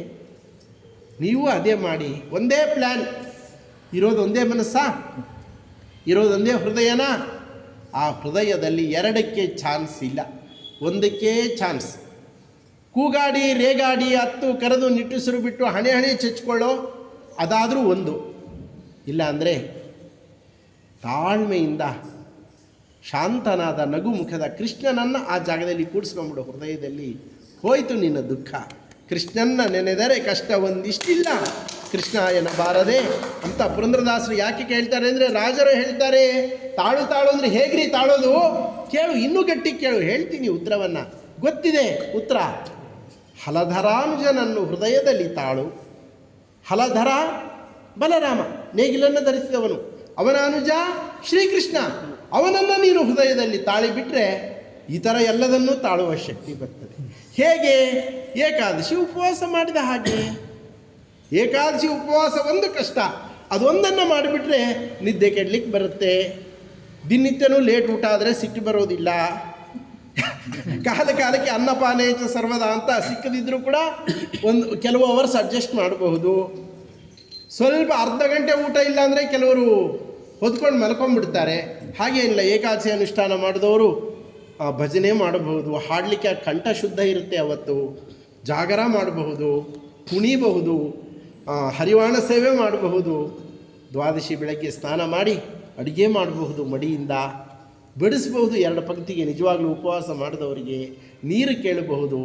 ನೀವು ಅದೇ ಮಾಡಿ. ಒಂದೇ ಪ್ಲ್ಯಾನ್ ಇರೋದು, ಒಂದೇ ಮನಸ್ಸಾ ಇರೋದೊಂದೇ ಹೃದಯನ. ಆ ಹೃದಯದಲ್ಲಿ ಎರಡಕ್ಕೆ ಚಾನ್ಸ್ ಇಲ್ಲ, ಒಂದಕ್ಕೆ ಚಾನ್ಸ್. ಕೂಗಾಡಿ ರೇಗಾಡಿ ಹತ್ತು ಕರೆದು ನಿಟ್ಟುಸಿರು ಬಿಟ್ಟು ಹಣೆ ಹಣೆ ಚಚ್ಕೊಳ್ಳೋ ಅದಾದರೂ ಒಂದು. ಇಲ್ಲ ಅಂದರೆ ತಾಳ್ಮೆಯಿಂದ ಶಾಂತನಾದ ನಗುಮುಖದ ಕೃಷ್ಣನನ್ನು ಆ ಜಾಗದಲ್ಲಿ ಕೂಡಿಸ್ಕೊಂಬಿಡು. ಹೃದಯದಲ್ಲಿ ಹೋಯಿತು ನಿನ್ನ ದುಃಖ. ಕೃಷ್ಣನ್ನ ನೆನೆದರೆ ಕಷ್ಟ ಒಂದಿಷ್ಟಿಲ್ಲ, ಕೃಷ್ಣ ಎನ್ನಬಾರದೆ ಅಂತ ಪುರಂದರದಾಸರು ಯಾಕೆ ಕೇಳ್ತಾರೆ ಅಂದರೆ, ರಾಜರು ಹೇಳ್ತಾರೆ ತಾಳು ತಾಳು ಅಂದರೆ ಹೇಗ್ರಿ ತಾಳೋದು? ಕೇಳು, ಇನ್ನೂ ಗಟ್ಟಿ ಕೇಳು, ಹೇಳ್ತೀನಿ ಉತ್ತರವನ್ನು. ಗೊತ್ತಿದೆ ಉತ್ತರ. ಹಲಧರಾನುಜನನ್ನು ಹೃದಯದಲ್ಲಿ ತಾಳು. ಹಲಧರ ಬಲರಾಮ, ನೇಗಿಲನ್ನು ಧರಿಸಿದವನು, ಅವನ ಅನುಜ ಶ್ರೀಕೃಷ್ಣ, ಅವನನ್ನು ನೀನು ಹೃದಯದಲ್ಲಿ ತಾಳಿಬಿಟ್ರೆ ಇತರ ಎಲ್ಲದನ್ನೂ ತಾಳುವ ಶಕ್ತಿ ಬರ್ತದೆ. ಹೇಗೆ? ಏಕಾದಶಿ ಉಪವಾಸ ಮಾಡಿದ ಹಾಗೆ. ಏಕಾದಶಿ ಉಪವಾಸ ಒಂದು ಕಷ್ಟ, ಅದೊಂದನ್ನು ಮಾಡಿಬಿಟ್ರೆ ನಿದ್ದೆ ಕೆಡಲಿಕ್ಕೆ ಬರುತ್ತೆ. ದಿನನಿತ್ಯನೂ ಲೇಟ್ ಊಟ ಆದರೆ ಸಿಟ್ಟು ಬರೋದಿಲ್ಲ. ಕಾಲಕ್ಕೆ ಅನ್ನಪಾನೇಚ ಸರ್ವದ ಅಂತ ಸಿಕ್ಕದಿದ್ದರೂ ಕೂಡ ಕೆಲವು ಅವರ್ಸ್ ಅಡ್ಜಸ್ಟ್ ಮಾಡಬಹುದು. ಸ್ವಲ್ಪ ಅರ್ಧ ಗಂಟೆ ಊಟ ಇಲ್ಲ ಅಂದರೆ ಕೆಲವರು ಹೊದ್ಕೊಂಡು ಮಲ್ಕೊಂಡ್ಬಿಡ್ತಾರೆ. ಹಾಗೇನಿಲ್ಲ, ಏಕಾದಶಿ ಅನುಷ್ಠಾನ ಮಾಡಿದವರು ಭಜನೆ ಮಾಡಬಹುದು, ಹಾಡಲಿಕ್ಕೆ ಕಂಠ ಶುದ್ಧ ಇರುತ್ತೆ. ಅವತ್ತು ಜಾಗರ ಮಾಡಬಹುದು, ಕುಣಿಬಹುದು, ಹರಿವಾಣ ಸೇವೆ ಮಾಡಬಹುದು. ದ್ವಾದಶಿ ಬೆಳಗ್ಗೆ ಸ್ನಾನ ಮಾಡಿ ಅಡುಗೆ ಮಾಡಬಹುದು, ಮಡಿಯಿಂದ ಬಡಿಸಬಹುದು. ಎರಡು ಪಂಕ್ತಿಗೆ ನಿಜವಾಗ್ಲೂ ಉಪವಾಸ ಮಾಡಿದವರಿಗೆ ನೀರು ಕೇಳಬಹುದು.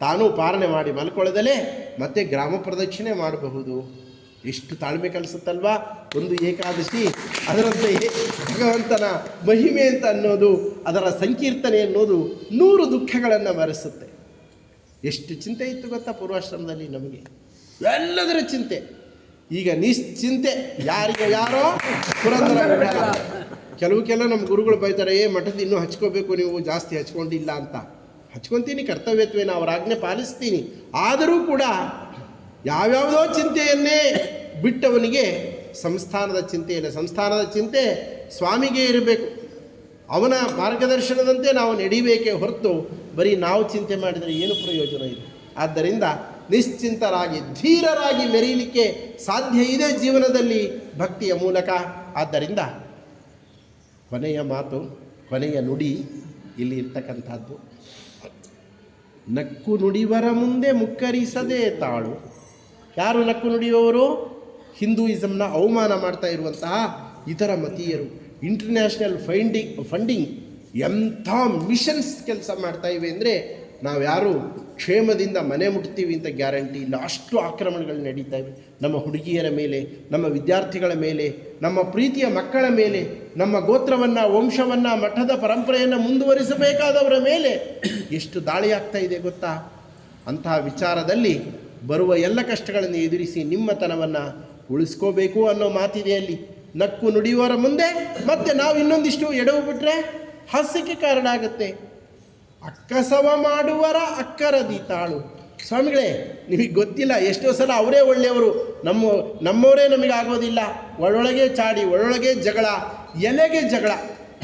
ತಾನೂ ಪಾಲನೆ ಮಾಡಿ ಮಲ್ಕೊಳ್ಳೋದಲ್ಲೇ ಮತ್ತೆ ಗ್ರಾಮ ಪ್ರದಕ್ಷಿಣೆ ಮಾಡಬಹುದು. ಎಷ್ಟು ತಾಳ್ಮೆ ಕಲಿಸುತ್ತಲ್ವಾ ಒಂದು ಏಕಾದಶಿ. ಅದರಂತೆಯೇ ಭಗವಂತನ ಮಹಿಮೆ ಅಂತ ಅನ್ನೋದು, ಅದರ ಸಂಕೀರ್ತನೆ ಅನ್ನೋದು 100 ದುಃಖಗಳನ್ನು ಮರೆಸುತ್ತೆ. ಎಷ್ಟು ಚಿಂತೆ ಇತ್ತು ಗೊತ್ತಾ ಪೂರ್ವಾಶ್ರಮದಲ್ಲಿ ನಮಗೆ, ಎಲ್ಲದರ ಚಿಂತೆ. ಈಗ ನಿಶ್ಚಿಂತೆ, ಯಾರಿಗೆ ಯಾರೋ ಪುರಂದರ ಬಿಡಲ್ಲ. ಕೆಲವು ನಮ್ಮ ಗುರುಗಳು ಬೈತಾರೆ, ಮಠದ ಇನ್ನೂ ಹಚ್ಕೋಬೇಕು, ನೀವು ಜಾಸ್ತಿ ಹಚ್ಕೊಂಡಿಲ್ಲ ಅಂತ. ಹಚ್ಕೊತೀನಿ, ಕರ್ತವ್ಯತ್ವೇನ ಅವರ ಆಜ್ಞೆ ಪಾಲಿಸ್ತೀನಿ. ಆದರೂ ಕೂಡ ಯಾವ್ಯಾವುದೋ ಚಿಂತೆಯನ್ನೇ ಬಿಟ್ಟವನಿಗೆ ಸಂಸ್ಥಾನದ ಚಿಂತೆ ಇಲ್ಲ. ಸಂಸ್ಥಾನದ ಚಿಂತೆ ಸ್ವಾಮಿಗೆ ಇರಬೇಕು, ಅವನ ಮಾರ್ಗದರ್ಶನದಂತೆ ನಾವು ನಡಿಬೇಕೇ ಹೊರತು ಬರೀ ನಾವು ಚಿಂತೆ ಮಾಡಿದರೆ ಏನು ಪ್ರಯೋಜನ ಇದೆ? ಆದ್ದರಿಂದ ನಿಶ್ಚಿಂತರಾಗಿ ಧೀರರಾಗಿ ಮೆರೀಲಿಕ್ಕೆ ಸಾಧ್ಯ ಇದೆ ಜೀವನದಲ್ಲಿ ಭಕ್ತಿಯ ಮೂಲಕ. ಆದ್ದರಿಂದ ಕೊನೆಯ ಮಾತು, ಕೊನೆಯ ನುಡಿ ಇಲ್ಲಿ ಇರ್ತಕ್ಕಂಥದ್ದು, ನಕ್ಕು ನುಡಿವರ ಮುಂದೆ ಮುಕ್ಕರಿಸದೆ ತಾಳು. ಯಾರು ನಕ್ಕು ನುಡಿಯುವವರು? ಹಿಂದೂಯಿಸಮ್ನ ಅವಮಾನ ಮಾಡ್ತಾ ಇರುವಂತಹ ಇತರ ಮತೀಯರು. ಇಂಟರ್ನ್ಯಾಷನಲ್ ಫಂಡಿಂಗ್ ಎಂಥ ಮಿಷನ್ಸ್ ಕೆಲಸ ಮಾಡ್ತಾ ಇವೆ ಅಂದರೆ ನಾವ್ಯಾರು ಕ್ಷೇಮದಿಂದ ಮನೆ ಮುಟ್ತೀವಿ ಅಂತ ಗ್ಯಾರಂಟಿ ಇಲ್ಲ. ಅಷ್ಟು ಆಕ್ರಮಣಗಳು ನಡೀತಾ ಇವೆ ನಮ್ಮ ಹುಡುಗಿಯರ ಮೇಲೆ, ನಮ್ಮ ವಿದ್ಯಾರ್ಥಿಗಳ ಮೇಲೆ, ನಮ್ಮ ಪ್ರೀತಿಯ ಮಕ್ಕಳ ಮೇಲೆ, ನಮ್ಮ ಗೋತ್ರವನ್ನು, ವಂಶವನ್ನು, ಮಠದ ಪರಂಪರೆಯನ್ನು ಮುಂದುವರಿಸಬೇಕಾದವರ ಮೇಲೆ ಎಷ್ಟು ದಾಳಿಯಾಗ್ತಾ ಇದೆ ಗೊತ್ತಾ? ಅಂತಹ ವಿಚಾರದಲ್ಲಿ ಬರುವ ಎಲ್ಲ ಕಷ್ಟಗಳನ್ನು ಎದುರಿಸಿ ನಿಮ್ಮತನವನ್ನು ಉಳಿಸ್ಕೋಬೇಕು ಅನ್ನೋ ಮಾತಿದೆ ಅಲ್ಲಿ. ನಕ್ಕು ನುಡಿಯುವರ ಮುಂದೆ ಮತ್ತೆ ನಾವು ಇನ್ನೊಂದಿಷ್ಟು ಎಡವು ಬಿಟ್ಟರೆ ಹಾಸ್ಯಕ್ಕೆ ಕಾರಣ ಆಗುತ್ತೆ. ಅಕ್ಕಸವ ಮಾಡುವರ ಅಕ್ಕರದಿ ತಾಳು. ಸ್ವಾಮಿಗಳೇ, ನಿಮಗೆ ಗೊತ್ತಿಲ್ಲ, ಎಷ್ಟೋ ಸಲ ಅವರೇ ಒಳ್ಳೆಯವರು, ನಮ್ಮವರೇ ನಮಗೆ ಆಗೋದಿಲ್ಲ. ಒಳೊಳಗೆ ಚಾಡಿ, ಒಳೊಳಗೆ ಜಗಳ, ಎಲೆಗೆ ಜಗಳ,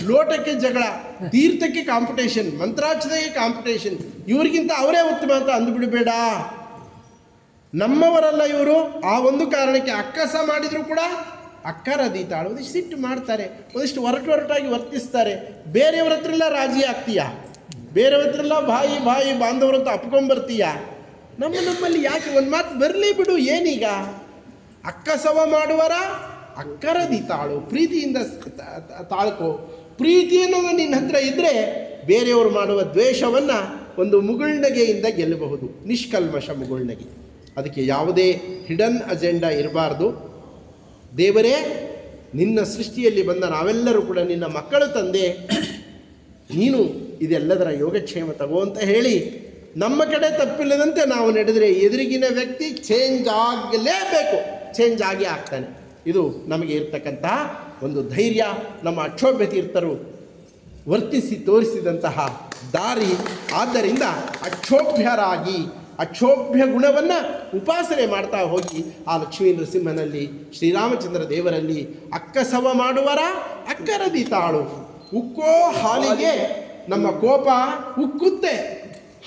ಲೋಟಕ್ಕೆ ಜಗಳ, ತೀರ್ಥಕ್ಕೆ ಕಾಂಪಿಟೇಷನ್, ಮಂತ್ರಾಕ್ಷತೆಗೆ ಕಾಂಪಿಟೇಷನ್, ಇವ್ರಿಗಿಂತ ಅವರೇ ಉತ್ತಮ ಅಂತ ಅಂದುಬಿಡಬೇಡ. ನಮ್ಮವರಲ್ಲ ಇವರು. ಆ ಒಂದು ಕಾರಣಕ್ಕೆ ಅಕ್ಕಸ ಮಾಡಿದರೂ ಕೂಡ ಅಕ್ಕರದೀತಾಳು. ಒಂದಿಷ್ಟು ಸಿಟ್ಟು ಮಾಡ್ತಾರೆ, ಒಂದಿಷ್ಟು ಒರಟಾಗಿ ವರ್ತಿಸ್ತಾರೆ. ಬೇರೆಯವ್ರ ಹತ್ರೆಲ್ಲ ರಾಜಿ ಆಗ್ತೀಯ, ಬೇರೆಯವ್ರ ಹತ್ರೆಲ್ಲ ಬಾಯಿ ಬಾಂಧವರಂತ ಅಪ್ಕೊಂಬರ್ತೀಯ. ನಮ್ಮಲ್ಲಿ ಯಾಕೆ ಒಂದು ಮಾತು ಬರಲಿ ಬಿಡು, ಏನೀಗ? ಅಕ್ಕಸವ ಮಾಡುವರ ಅಕ್ಕರದೀತಾಳು, ಪ್ರೀತಿಯಿಂದ ತಾಳ್ಕೋ. ಪ್ರೀತಿ ಅನ್ನೋದು ನಿನ್ನ ಹತ್ರ ಇದ್ದರೆ ಬೇರೆಯವರು ಮಾಡುವ ದ್ವೇಷವನ್ನು ಒಂದು ಮುಗುಳ್ನಗೆಯಿಂದ ಗೆಲ್ಲಬಹುದು, ನಿಷ್ಕಲ್ಮಶ ಮುಗುಳ್ನಗೆ. ಅದಕ್ಕೆ ಯಾವುದೇ ಹಿಡನ್ ಅಜೆಂಡಾ ಇರಬಾರ್ದು. ದೇವರೇ, ನಿನ್ನ ಸೃಷ್ಟಿಯಲ್ಲಿ ಬಂದ ನಾವೆಲ್ಲರೂ ಕೂಡ ನಿನ್ನ ಮಕ್ಕಳು ತಂದೆ, ನೀನು ಇದೆಲ್ಲದರ ಯೋಗಕ್ಷೇಮ ತಗೋ ಅಂತ ಹೇಳಿ ನಮ್ಮ ಕಡೆ ತಪ್ಪಿಲ್ಲದಂತೆ ನಾವು ನಡೆದರೆ ಎದುರಿಗಿನ ವ್ಯಕ್ತಿ ಚೇಂಜ್ ಆಗಲೇಬೇಕು, ಚೇಂಜ್ ಆಗಿ ಆಗ್ತಾನೆ. ಇದು ನಮಗೆ ಇರ್ತಕ್ಕಂತಹ ಒಂದು ಧೈರ್ಯ. ನಮ್ಮ ಅಕ್ಷೋಭ್ಯ ತೀರ್ಥರು ವರ್ತಿಸಿ ತೋರಿಸಿದಂತಹ ದಾರಿ. ಆದ್ದರಿಂದ ಅಕ್ಷೋಭ್ಯರಾಗಿ ಅಕ್ಷೋಭ್ಯ ಗುಣವನ್ನು ಉಪಾಸನೆ ಮಾಡ್ತಾ ಹೋಗಿ ಆ ಲಕ್ಷ್ಮೀ ನರಸಿಂಹನಲ್ಲಿ, ಶ್ರೀರಾಮಚಂದ್ರ ದೇವರಲ್ಲಿ ಅಕ್ಕಸವ ಮಾಡುವರ ಅಕ್ಕರದೀತಾಳು. ಉಕ್ಕೋ ಹಾಲಿಗೆ ನಮ್ಮ ಕೋಪ ಉಕ್ಕುತ್ತೆ,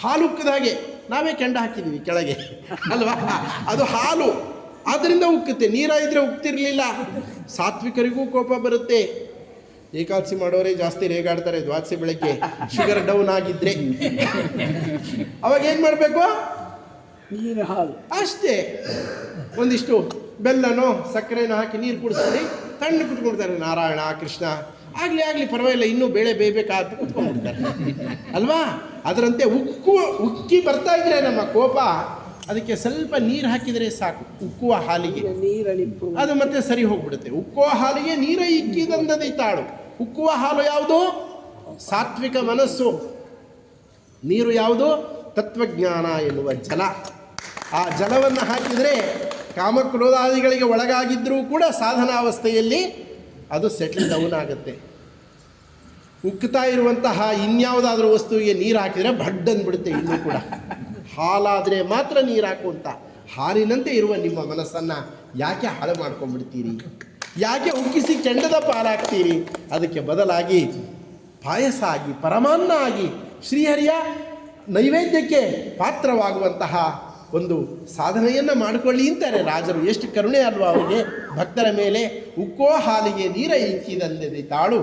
ಹಾಲು ಉಕ್ಕದ ಹಾಗೆ. ನಾವೇ ಕೆಂಡ ಹಾಕಿದ್ದೀವಿ ಕೆಳಗೆ ಅಲ್ವಾ, ಅದು ಹಾಲು, ಆದ್ದರಿಂದ ಉಕ್ಕುತ್ತೆ. ನೀರಾಯಿದ್ರೆ ಉಕ್ತಿರ್ಲಿಲ್ಲ. ಸಾತ್ವಿಕರಿಗೂ ಕೋಪ ಬರುತ್ತೆ. ಏಕಾದಶಿ ಮಾಡೋರೇ ಜಾಸ್ತಿ ರೇಗಾಡ್ತಾರೆ ದ್ವಾದಶಿ ಬೆಳಗ್ಗೆ ಶುಗರ್ ಡೌನ್ ಆಗಿದ್ರೆ. ಅವಾಗ ಏನು ಮಾಡಬೇಕು? ನೀರು ಹಾಲು ಅಷ್ಟೇ, ಒಂದಿಷ್ಟು ಬೆಲ್ಲನೋ ಸಕ್ಕರೆನೋ ಹಾಕಿ ನೀರು ಕುಡಿಸ್ಕೊಂಡು ತಣ್ಣಗೆ ಕುತ್ಕೊಳ್ತಾರೆ. ನಾರಾಯಣ ಕೃಷ್ಣ, ಆಗಲಿ ಪರವಾಗಿಲ್ಲ, ಇನ್ನೂ ಬೇಳೆ ಬೇಯಬೇಕಾದ ಕುತ್ಕೊಂಡ್ಬಿಡ್ತಾರೆ ಅಲ್ವಾ. ಅದರಂತೆ ಉಕ್ಕಿ ಬರ್ತಾ ಇದ್ರೆ ನಮ್ಮ ಕೋಪ, ಅದಕ್ಕೆ ಸ್ವಲ್ಪ ನೀರು ಹಾಕಿದರೆ ಸಾಕು. ಉಕ್ಕುವ ಹಾಲಿಗೆ ಅದು ಮತ್ತೆ ಸರಿ ಹೋಗ್ಬಿಡುತ್ತೆ. ಉಕ್ಕುವ ಹಾಲಿಗೆ ನೀರ ಇಕ್ಕಿದಂದದೈತಾಳು. ಉಕ್ಕುವ ಹಾಲು ಯಾವುದು? ಸಾತ್ವಿಕ ಮನಸ್ಸು. ನೀರು ಯಾವುದು? ತತ್ವಜ್ಞಾನ ಎನ್ನುವ ಜಲ. ಆ ಜಲವನ್ನು ಹಾಕಿದರೆ ಕಾಮಕ್ರೋಧಾದಿಗಳಿಗೆ ಒಳಗಾಗಿದ್ದರೂ ಕೂಡ ಸಾಧನಾವಸ್ಥೆಯಲ್ಲಿ ಅದು ಸೆಟ್ಲ್ ಡೌನ್ ಆಗುತ್ತೆ. ಉಕ್ತಾ ಇರುವಂತಹ ಇನ್ಯಾವುದಾದ್ರೂ ವಸ್ತುವಿಗೆ ನೀರು ಹಾಕಿದರೆ ಭಡ್ ಅಂದ್ಬಿಡುತ್ತೆ. ಇನ್ನೂ ಕೂಡ ಹಾಲಾದರೆ ಮಾತ್ರ ನೀರು ಹಾಕುವಂತ ಹಾಲಿನಂತೆ ಇರುವ ನಿಮ್ಮ ಮನಸ್ಸನ್ನು ಯಾಕೆ ಹಾಳು ಮಾಡ್ಕೊಂಡ್ಬಿಡ್ತೀರಿ? ಯಾಕೆ ಉಕ್ಕಿಸಿ ಕೆಂಡದ ಪಾಲಾಗ್ತೀರಿ? ಅದಕ್ಕೆ ಬದಲಾಗಿ ಪಾಯಸ ಆಗಿ, ಪರಮಾನ್ನ ಆಗಿ, ಶ್ರೀಹರಿಯ ನೈವೇದ್ಯಕ್ಕೆ ಪಾತ್ರವಾಗುವಂತಹ ಒಂದು ಸಾಧನೆಯನ್ನು ಮಾಡಿಕೊಳ್ಳಿ ಅಂತಾರೆ ರಾಜರು. ಎಷ್ಟು ಕರುಣೆ ಅಲ್ವಾ ಅವರಿಗೆ ಭಕ್ತರ ಮೇಲೆ. ಉಕ್ಕೋ ಹಾಲಿಗೆ ನೀರ ಇಕ್ಕಿದಂದೆ ತಾಳು,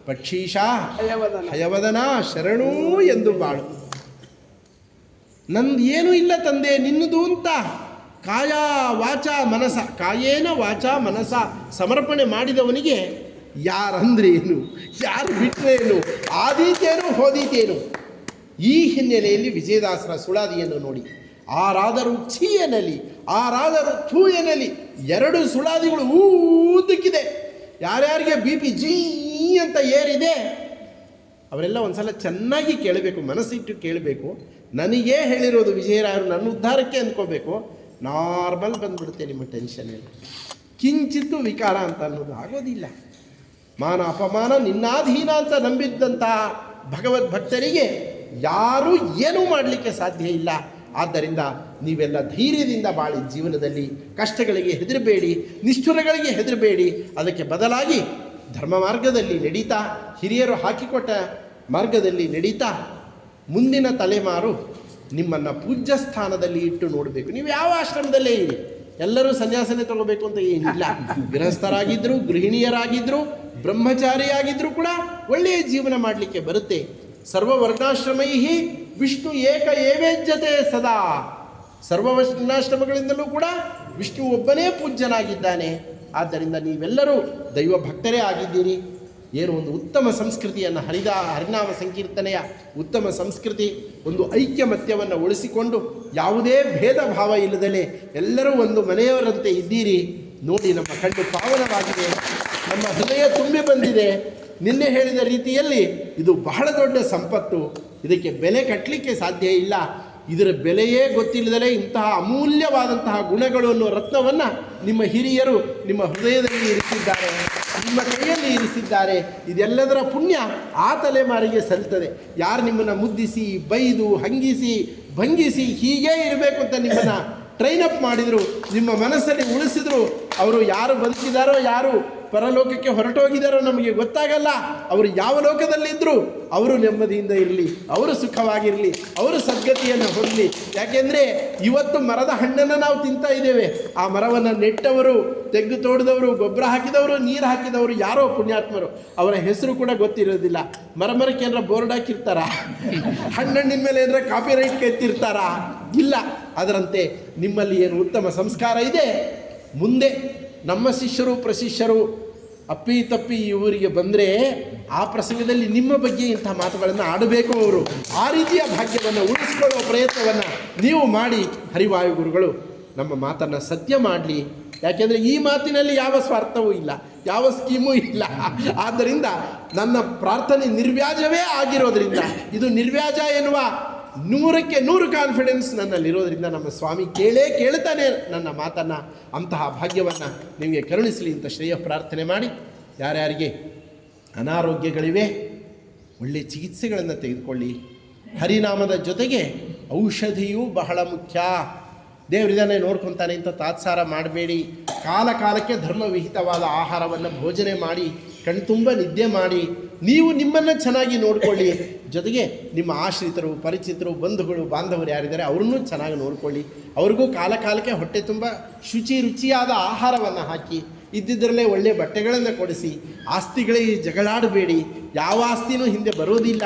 ಪಕ್ಷೀಶ ಹಯವದನ ಶರಣೂ ಎಂದು ಬಾಳು. ನಂದು ಏನೂ ಇಲ್ಲ ತಂದೆ, ನಿನ್ನದು ಅಂತ ಕಾಯ ವಾಚ ಮನಸ, ಕಾಯೇನ ವಾಚ ಮನಸ ಸಮರ್ಪಣೆ ಮಾಡಿದವನಿಗೆ ಯಾರಂದ್ರೇನು, ಯಾರು ಬಿಟ್ಟರೇನು, ಆದೀತೇನು ಹೋದೀತೇನು. ಈ ಹಿನ್ನೆಲೆಯಲ್ಲಿ ವಿಜಯದಾಸರ ಸುಳಾದಿಯನ್ನು ನೋಡಿ. ಆರಾದರೂ ಛೀ ಎನ್ನಲಿ, ಆರಾದರೂ ಥೂ ಎನ್ನಲಿ, ಎರಡು ಸುಳಾದಿಗಳು ಊದಕ್ಕಿದೆ. ಯಾರ್ಯಾರಿಗೆ ಬಿ ಪಿ ಜೀ ಅಂತ ಏರಿದೆ ಅವರೆಲ್ಲ ಒಂದ್ಸಲ ಚೆನ್ನಾಗಿ ಕೇಳಬೇಕು, ಮನಸ್ಸಿಟ್ಟು ಕೇಳಬೇಕು. ನನಗೇ ಹೇಳಿರೋದು ವಿಜಯರಾಯರು, ನನ್ನ ಉದ್ಧಾರಕ್ಕೆ ಅಂದ್ಕೋಬೇಕು. ನಾರ್ಮಲ್ ಬಂದ್ಬಿಡುತ್ತೆ ನಿಮ್ಮ ಟೆನ್ಷನ್ ಎಲ್ಲ. ಕಿಂಚಿತ್ತು ವಿಕಾರ ಅಂತ ಅನ್ನೋದು ಆಗೋದಿಲ್ಲ. ಮಾನ ಅಪಮಾನ ನಿನ್ನಾಧೀನ ಅಂತ ನಂಬಿದ್ದಂತಹ ಭಗವದ್ಭಕ್ತರಿಗೆ ಯಾರೂ ಏನೂ ಮಾಡಲಿಕ್ಕೆ ಸಾಧ್ಯ ಇಲ್ಲ. ಆದ್ದರಿಂದ ನೀವೆಲ್ಲ ಧೈರ್ಯದಿಂದ ಬಾಳಿ. ಜೀವನದಲ್ಲಿ ಕಷ್ಟಗಳಿಗೆ ಹೆದರಬೇಡಿ, ನಿಷ್ಠುರಗಳಿಗೆ ಹೆದರಬೇಡಿ. ಅದಕ್ಕೆ ಬದಲಾಗಿ ಧರ್ಮ ಮಾರ್ಗದಲ್ಲಿ ನಡೀತಾ, ಹಿರಿಯರು ಹಾಕಿಕೊಟ್ಟ ಮಾರ್ಗದಲ್ಲಿ ನಡೀತಾ, ಮುಂದಿನ ತಲೆಮಾರು ನಿಮ್ಮನ್ನು ಪೂಜ್ಯ ಸ್ಥಾನದಲ್ಲಿ ಇಟ್ಟು ನೋಡಬೇಕು. ನೀವು ಯಾವ ಆಶ್ರಮದಲ್ಲೇ ಇರಿ, ಎಲ್ಲರೂ ಸನ್ಯಾಸನೆ ತಗೋಬೇಕು ಅಂತ ಏನಿಲ್ಲ. ಗೃಹಸ್ಥರಾಗಿದ್ದರು, ಗೃಹಿಣಿಯರಾಗಿದ್ದರು, ಬ್ರಹ್ಮಚಾರಿಯಾಗಿದ್ದರೂ ಕೂಡ ಒಳ್ಳೆಯ ಜೀವನ ಮಾಡಲಿಕ್ಕೆ ಬರುತ್ತೆ. ಸರ್ವವರ್ಣಾಶ್ರಮೈ ವಿಷ್ಣು ಏಕ ಏವೇಜ್ಯತೆ ಸದಾ. ಸರ್ವವರ್ಣಾಶ್ರಮಗಳಿಂದಲೂ ಕೂಡ ವಿಷ್ಣು ಒಬ್ಬನೇ ಪೂಜ್ಯನಾಗಿದ್ದಾನೆ. ಆದ್ದರಿಂದ ನೀವೆಲ್ಲರೂ ದೈವ ಭಕ್ತರೇ ಆಗಿದ್ದೀರಿ. ಏನು ಒಂದು ಉತ್ತಮ ಸಂಸ್ಕೃತಿಯನ್ನು ಹರಿನಾಮ ಸಂಕೀರ್ತನೆಯ ಉತ್ತಮ ಸಂಸ್ಕೃತಿ, ಒಂದು ಐಕ್ಯಮತ್ಯವನ್ನು ಉಳಿಸಿಕೊಂಡು ಯಾವುದೇ ಭೇದ ಭಾವ ಇಲ್ಲದಲೇ ಎಲ್ಲರೂ ಒಂದು ಮನೆಯವರಂತೆ ಇದ್ದೀರಿ. ನೋಡಿ, ನಮ್ಮ ಕಣ್ಣು ಪಾವನವಾಗಿದೆ, ನಮ್ಮ ಹೃದಯ ತುಂಬಿ ಬಂದಿದೆ. ನಿನ್ನೆ ಹೇಳಿದ ರೀತಿಯಲ್ಲಿ ಇದು ಬಹಳ ದೊಡ್ಡ ಸಂಪತ್ತು. ಇದಕ್ಕೆ ಬೆಲೆ ಕಟ್ಟಲಿಕ್ಕೆ ಸಾಧ್ಯ ಇಲ್ಲ. ಇದರ ಬೆಲೆಯೇ ಗೊತ್ತಿಲ್ಲದಲೇ ಇಂತಹ ಅಮೂಲ್ಯವಾದಂತಹ ಗುಣಗಳು ಅನ್ನೋ ರತ್ನವನ್ನು ನಿಮ್ಮ ಹಿರಿಯರು ನಿಮ್ಮ ಹೃದಯದಲ್ಲಿ ಇರಿಸಿದ್ದಾರೆ, ನಿಮ್ಮ ಕೈಯಲ್ಲಿ ಇರಿಸಿದ್ದಾರೆ. ಇದೆಲ್ಲದರ ಪುಣ್ಯ ಆ ತಲೆಮಾರಿಗೆ ಸಲ್ತದೆ. ಯಾರು ನಿಮ್ಮನ್ನು ಮುದ್ದಿಸಿ, ಬೈದು, ಹಂಗಿಸಿ, ಭಂಗಿಸಿ ಹೀಗೇ ಇರಬೇಕು ಅಂತ ನಿಮ್ಮನ್ನು ಟ್ರೈನ್ ಅಪ್ ಮಾಡಿದರು, ನಿಮ್ಮ ಮನಸ್ಸಲ್ಲಿ ಉಳಿಸಿದ್ರು, ಅವರು ಯಾರು ಬದುಕಿದಾರೋ, ಯಾರು ಪರಲೋಕಕ್ಕೆ ಹೊರಟೋಗಿದ್ದಾರೋ ನಮಗೆ ಗೊತ್ತಾಗಲ್ಲ. ಅವರು ಯಾವ ಲೋಕದಲ್ಲಿದ್ದರೂ ಅವರು ನೆಮ್ಮದಿಯಿಂದ ಇರಲಿ, ಅವರು ಸುಖವಾಗಿರಲಿ, ಅವರು ಸದ್ಗತಿಯನ್ನು ಹೊಂದಲಿ. ಯಾಕೆಂದರೆ ಇವತ್ತು ಮರದ ಹಣ್ಣನ್ನು ನಾವು ತಿಂತಾ ಇದ್ದೇವೆ. ಆ ಮರವನ್ನು ನೆಟ್ಟವರು, ತೆಗೆದು ತೋಡಿದವರು, ಗೊಬ್ಬರ ಹಾಕಿದವರು, ನೀರು ಹಾಕಿದವರು ಯಾರೋ ಪುಣ್ಯಾತ್ಮರು. ಅವರ ಹೆಸರು ಕೂಡ ಗೊತ್ತಿರೋದಿಲ್ಲ. ಮರಕ್ಕೆ ಏನಾರ ಬೋರ್ಡ್ ಹಾಕಿರ್ತಾರ, ಹಣ್ಣಿನ ಮೇಲೆ ಏನಾರ ಕಾಪಿ ರೈಟ್ ಕೆತ್ತಿರ್ತಾರ? ಇಲ್ಲ. ಅದರಂತೆ ನಿಮ್ಮಲ್ಲಿ ಏನು ಉತ್ತಮ ಸಂಸ್ಕಾರ ಇದೆ, ಮುಂದೆ ನಮ್ಮ ಶಿಷ್ಯರು ಪ್ರಶಿಷ್ಯರು ಅಪ್ಪಿ ತಪ್ಪಿ ಈ ಊರಿಗೆ ಬಂದರೆ ಆ ಪ್ರಸಂಗದಲ್ಲಿ ನಿಮ್ಮ ಬಗ್ಗೆ ಇಂಥ ಮಾತುಗಳನ್ನು ಆಡಬೇಕು. ಅವರು ಆ ರೀತಿಯ ಭಾಗ್ಯವನ್ನು ಉಳಿಸಿಕೊಳ್ಳುವ ಪ್ರಯತ್ನವನ್ನು ನೀವು ಮಾಡಿ. ಹರಿವಾಯು ಗುರುಗಳು ನಮ್ಮ ಮಾತನ್ನು ಸತ್ಯ ಮಾಡಲಿ. ಯಾಕೆಂದರೆ ಈ ಮಾತಿನಲ್ಲಿ ಯಾವ ಸ್ವಾರ್ಥವೂ ಇಲ್ಲ, ಯಾವ ಸ್ಕೀಮೂ ಇಲ್ಲ. ಆದ್ದರಿಂದ ನನ್ನ ಪ್ರಾರ್ಥನೆ ನಿರ್ವ್ಯಾಜವೇ ಆಗಿರೋದ್ರಿಂದ, ಇದು ನಿರ್ವ್ಯಾಜ ಎನ್ನುವ 100ಕ್ಕೆ 100 ಕಾನ್ಫಿಡೆನ್ಸ್ ನನ್ನಲ್ಲಿರೋದ್ರಿಂದ ನಮ್ಮ ಸ್ವಾಮಿ ಕೇಳ್ತಾನೆ ನನ್ನ ಮಾತನ್ನು. ಅಂತಹ ಭಾಗ್ಯವನ್ನು ನಿಮಗೆ ಕರುಣಿಸಲಿ ಅಂತ ಶ್ರೇಯ ಪ್ರಾರ್ಥನೆ ಮಾಡಿ, ಯಾರ್ಯಾರಿಗೆ ಅನಾರೋಗ್ಯಗಳಿವೆ ಒಳ್ಳೆಯ ಚಿಕಿತ್ಸೆಗಳನ್ನು ತೆಗೆದುಕೊಳ್ಳಿ. ಹರಿನಾಮದ ಜೊತೆಗೆ ಔಷಧಿಯೂ ಬಹಳ ಮುಖ್ಯ. ದೇವರಿದಾನೆ ನೋಡ್ಕೊತಾನೆ ಅಂತ ತಾತ್ಸಾರ ಮಾಡಬೇಡಿ. ಕಾಲಕ್ಕೆ ಧರ್ಮವಿಹಿತವಾದ ಆಹಾರವನ್ನು ಭೋಜನೆ ಮಾಡಿ, ಕಣ್ತುಂಬ ನಿದ್ದೆ ಮಾಡಿ, ನೀವು ನಿಮ್ಮನ್ನು ಚೆನ್ನಾಗಿ ನೋಡಿಕೊಳ್ಳಿ. ಜೊತೆಗೆ ನಿಮ್ಮ ಆಶ್ರಿತರು, ಪರಿಚಿತರು, ಬಂಧುಗಳು, ಬಾಂಧವರು ಯಾರಿದ್ದಾರೆ ಅವ್ರನ್ನೂ ಚೆನ್ನಾಗಿ ನೋಡಿಕೊಳ್ಳಿ. ಅವ್ರಿಗೂ ಕಾಲಕ್ಕೆ ಹೊಟ್ಟೆ ತುಂಬ ರುಚಿಯಾದ ಆಹಾರವನ್ನು ಹಾಕಿ, ಇದ್ದಿದ್ದರಲ್ಲೇ ಒಳ್ಳೆಯ ಬಟ್ಟೆಗಳನ್ನು ಕೊಡಿಸಿ. ಆಸ್ತಿಗಳಿಗೆ ಜಗಳಾಡಬೇಡಿ. ಯಾವ ಆಸ್ತಿನೂ ಹಿಂದೆ ಬರೋದಿಲ್ಲ.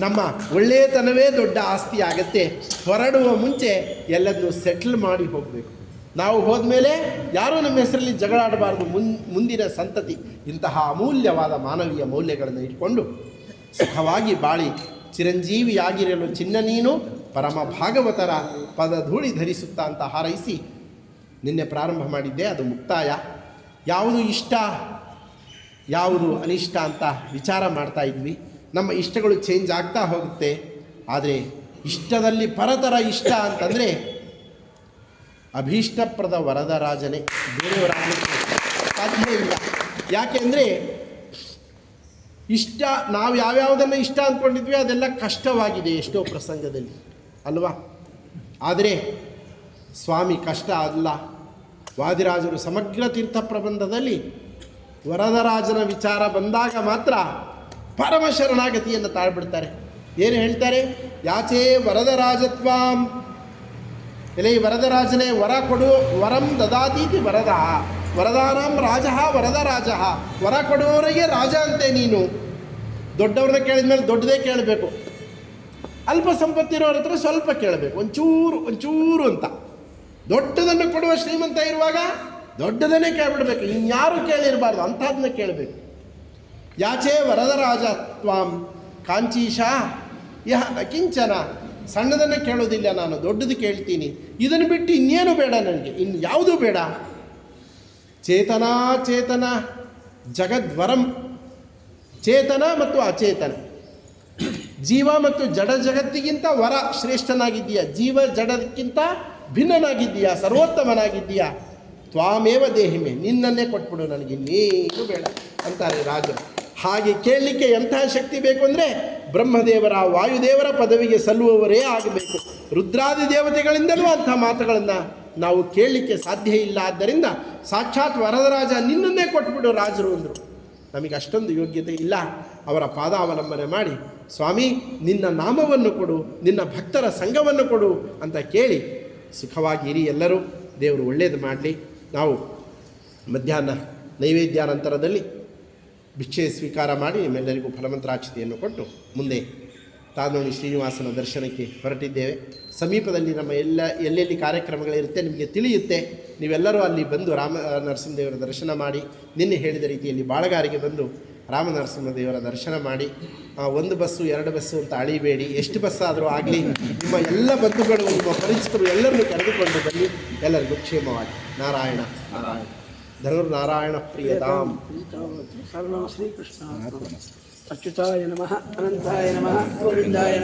ನಮ್ಮ ಒಳ್ಳೆಯತನವೇ ದೊಡ್ಡ ಆಸ್ತಿ ಆಗತ್ತೆ. ಹೊರಡುವ ಮುಂಚೆ ಎಲ್ಲದನ್ನೂ ಸೆಟ್ಲ್ ಮಾಡಿ ಹೋಗಬೇಕು. ನಾವು ಹೋದ್ಮೇಲೆ ಯಾರೂ ನಮ್ಮ ಹೆಸರಲ್ಲಿ ಜಗಳಾಡಬಾರ್ದು. ಮುಂದಿನ ಸಂತತಿ ಇಂತಹ ಅಮೂಲ್ಯವಾದ ಮಾನವೀಯ ಮೌಲ್ಯಗಳನ್ನು ಇಟ್ಕೊಂಡು ಸುಖವಾಗಿ ಬಾಳಿ ಚಿರಂಜೀವಿಯಾಗಿರಲು ಚಿನ್ನ ನೀನು ಪರಮ ಭಾಗವತರ ಪದಧೂಳಿ ಧರಿಸುತ್ತಾ ಅಂತ ಹಾರೈಸಿ ನಿನ್ನೆ ಪ್ರಾರಂಭ ಮಾಡಿದ್ದೆ. ಅದು ಮುಕ್ತಾಯ. ಯಾವುದು ಇಷ್ಟ ಯಾವುದು ಅನಿಷ್ಟ ಅಂತ ವಿಚಾರ ಮಾಡ್ತಾ ಇದ್ವಿ. ನಮ್ಮ ಇಷ್ಟಗಳು ಚೇಂಜ್ ಆಗ್ತಾ ಹೋಗುತ್ತೆ. ಆದರೆ ಇಷ್ಟದಲ್ಲಿ ಪರತರ ಇಷ್ಟ ಅಂತಂದರೆ ಅಭೀಷ್ಟಪ್ರದ ವರದರಾಜನೇ, ಬೇರೆಯವರಾಗಲಿಕ್ಕೆ ಸಾಧ್ಯ ಇಲ್ಲ. ಯಾಕೆಂದರೆ ಇಷ್ಟ ನಾವು ಯಾವ್ಯಾವುದನ್ನು ಇಷ್ಟ ಅಂದ್ಕೊಂಡಿದ್ವಿ ಅದೆಲ್ಲ ಕಷ್ಟವಾಗಿದೆ ಎಷ್ಟೋ ಪ್ರಸಂಗದಲ್ಲಿ ಅಲ್ವಾ. ಆದರೆ ಸ್ವಾಮಿ ಕಷ್ಟ ಅಲ್ಲ. ವಾದಿರಾಜರು ಸಮಗ್ರ ತೀರ್ಥ ಪ್ರಬಂಧದಲ್ಲಿ ವರದರಾಜನ ವಿಚಾರ ಬಂದಾಗ ಮಾತ್ರ ಪರಮ ಶರಣಾಗತಿಯನ್ನು ತಾಳ್ಬಿಡ್ತಾರೆ. ಏನು ಹೇಳ್ತಾರೆ? ಯಾಚೇ ವರದರಾಜತ್ವಾಂ, ಎಲೆ ವರದರಾಜನೇ ವರ ಕೊಡು, ವರಂ ದದಾತೀತಿ ವರದ, ವರದಾನಾಂ ರಾಜ ವರದರಾಜ, ವರ ಕೊಡುವವರಿಗೆ ರಾಜ ಅಂತೆ ನೀನು. ದೊಡ್ಡವ್ರನ್ನ ಕೇಳಿದ ಮೇಲೆ ದೊಡ್ಡದೇ ಕೇಳಬೇಕು, ಅಲ್ಪ ಸಂಪತ್ತಿರೋರ ಹತ್ರ ಸ್ವಲ್ಪ ಕೇಳಬೇಕು, ಒಂಚೂರು ಅಂತ. ದೊಡ್ಡದನ್ನು ಕೊಡುವ ಶ್ರೀಮಂತ ಇರುವಾಗ ದೊಡ್ಡದನ್ನೇ ಕೇಳಿಬಿಡ್ಬೇಕು, ಇನ್ಯಾರು ಕೇಳಿರಬಾರ್ದು, ಅಂಥದ್ದನ್ನ ಕೇಳಬೇಕು. ಯಾಚೇ ವರದರಾಜತ್ವಾಂ ಕಾಂಚೀಶ ಯಹ ನಕಿಂಚನ, ಸಣ್ಣದನ್ನು ಕೇಳೋದಿಲ್ಲ ನಾನು, ದೊಡ್ಡದು ಕೇಳ್ತೀನಿ. ಇದನ್ನು ಬಿಟ್ಟು ಇನ್ನೇನು ಬೇಡ ನನಗೆ, ಇನ್ಯಾವುದೂ ಬೇಡ. ಚೇತನ ಜಗದ್ವರಂ, ಚೇತನ ಮತ್ತು ಅಚೇತನ, ಜೀವ ಮತ್ತು ಜಡ ಜಗತ್ತಿಗಿಂತ ವರ ಶ್ರೇಷ್ಠನಾಗಿದ್ದೀಯ, ಜೀವ ಜಡಕ್ಕಿಂತ ಭಿನ್ನನಾಗಿದ್ದೀಯ, ಸರ್ವೋತ್ತಮನಾಗಿದ್ದೀಯ. ತ್ವಾಮೇವ ದೇಹಿಮೆ, ನಿನ್ನನ್ನೇ ಕೊಟ್ಬಿಡು, ನನಗೆ ಇನ್ನೇನು ಬೇಡ ಅಂತಾರೆ ರಾಜರು. ಹಾಗೆ ಕೇಳಲಿಕ್ಕೆ ಎಂಥ ಶಕ್ತಿ ಬೇಕು ಅಂದರೆ ಬ್ರಹ್ಮದೇವರ ವಾಯುದೇವರ ಪದವಿಗೆ ಸಲ್ಲುವವರೇ ಆಗಬೇಕು. ರುದ್ರಾದಿ ದೇವತೆಗಳಿಂದಲೂ ಅಂಥ ಮಾತುಗಳನ್ನು ನಾವು ಕೇಳಲಿಕ್ಕೆ ಸಾಧ್ಯ ಇಲ್ಲ. ಆದ್ದರಿಂದ ಸಾಕ್ಷಾತ್ ವರದರಾಜ ನಿನ್ನನ್ನೇ ಕೊಟ್ಬಿಡು ರಾಜರು ಅಂದರು. ನಮಗೆ ಅಷ್ಟೊಂದು ಯೋಗ್ಯತೆ ಇಲ್ಲ. ಅವರ ಪಾದಾವಲಂಬನೆ ಮಾಡಿ ಸ್ವಾಮಿ ನಿನ್ನ ನಾಮವನ್ನು ಕೊಡು, ನಿನ್ನ ಭಕ್ತರ ಸಂಘವನ್ನು ಕೊಡು ಅಂತ ಕೇಳಿ ಸುಖವಾಗಿ ಇರಿ ಎಲ್ಲರೂ. ದೇವರು ಒಳ್ಳೆಯದು ಮಾಡಲಿ. ನಾವು ಮಧ್ಯಾಹ್ನ ನೈವೇದ್ಯಾನಂತರದಲ್ಲಿ ಭಿಕ್ಷೆ ಸ್ವೀಕಾರ ಮಾಡಿ ನಿಮ್ಮೆಲ್ಲರಿಗೂ ಫಲಮಂತ್ರಾಕ್ಷತೆಯನ್ನು ಕೊಟ್ಟು ಮುಂದೆ ತಾನೋಣಿ ಶ್ರೀನಿವಾಸನ ದರ್ಶನಕ್ಕೆ ಹೊರಟಿದ್ದೇವೆ. ಸಮೀಪದಲ್ಲಿ ನಮ್ಮ ಎಲ್ಲೆಲ್ಲಿ ಕಾರ್ಯಕ್ರಮಗಳಿರುತ್ತೆ ನಿಮಗೆ ತಿಳಿಯುತ್ತೆ. ನೀವೆಲ್ಲರೂ ಅಲ್ಲಿ ಬಂದು ರಾಮ ನರಸಿಂಹದೇವರ ದರ್ಶನ ಮಾಡಿ, ನಿನ್ನೆ ಹೇಳಿದ ರೀತಿಯಲ್ಲಿ ಬಾಳಗಾರಿಗೆ ಬಂದು ರಾಮ ನರಸಿಂಹದೇವರ ದರ್ಶನ ಮಾಡಿ. 1 ಬಸ್ಸು 2 ಬಸ್ಸು ಅಂತ ಅಳಿಬೇಡಿ, ಎಷ್ಟು ಬಸ್ಸಾದರೂ ಆಗಲಿ ನಿಮ್ಮ ಎಲ್ಲ ಬಂಧುಗಳು ನಿಮ್ಮ ಪರಿಚಿತರು ಎಲ್ಲರನ್ನೂ ಕರೆದುಕೊಂಡು ಬನ್ನಿ. ಎಲ್ಲರಿಗೂ ಕ್ಷೇಮವಾಗಿ. ನಾರಾಯಣ ನಾರಾಯಣ ಧನುರ್ನಾರಾಯಣ ಪ್ರಿಯತಾಂ. ಸರ್ವಂ ಶ್ರೀಕೃಷ್ಣ ಅಚ್ಯುತಾಯ ನಮಃ, ಅನಂತಾಯ ನಮಃ, ಗೋವಿಂದಾಯ ನಮಃ.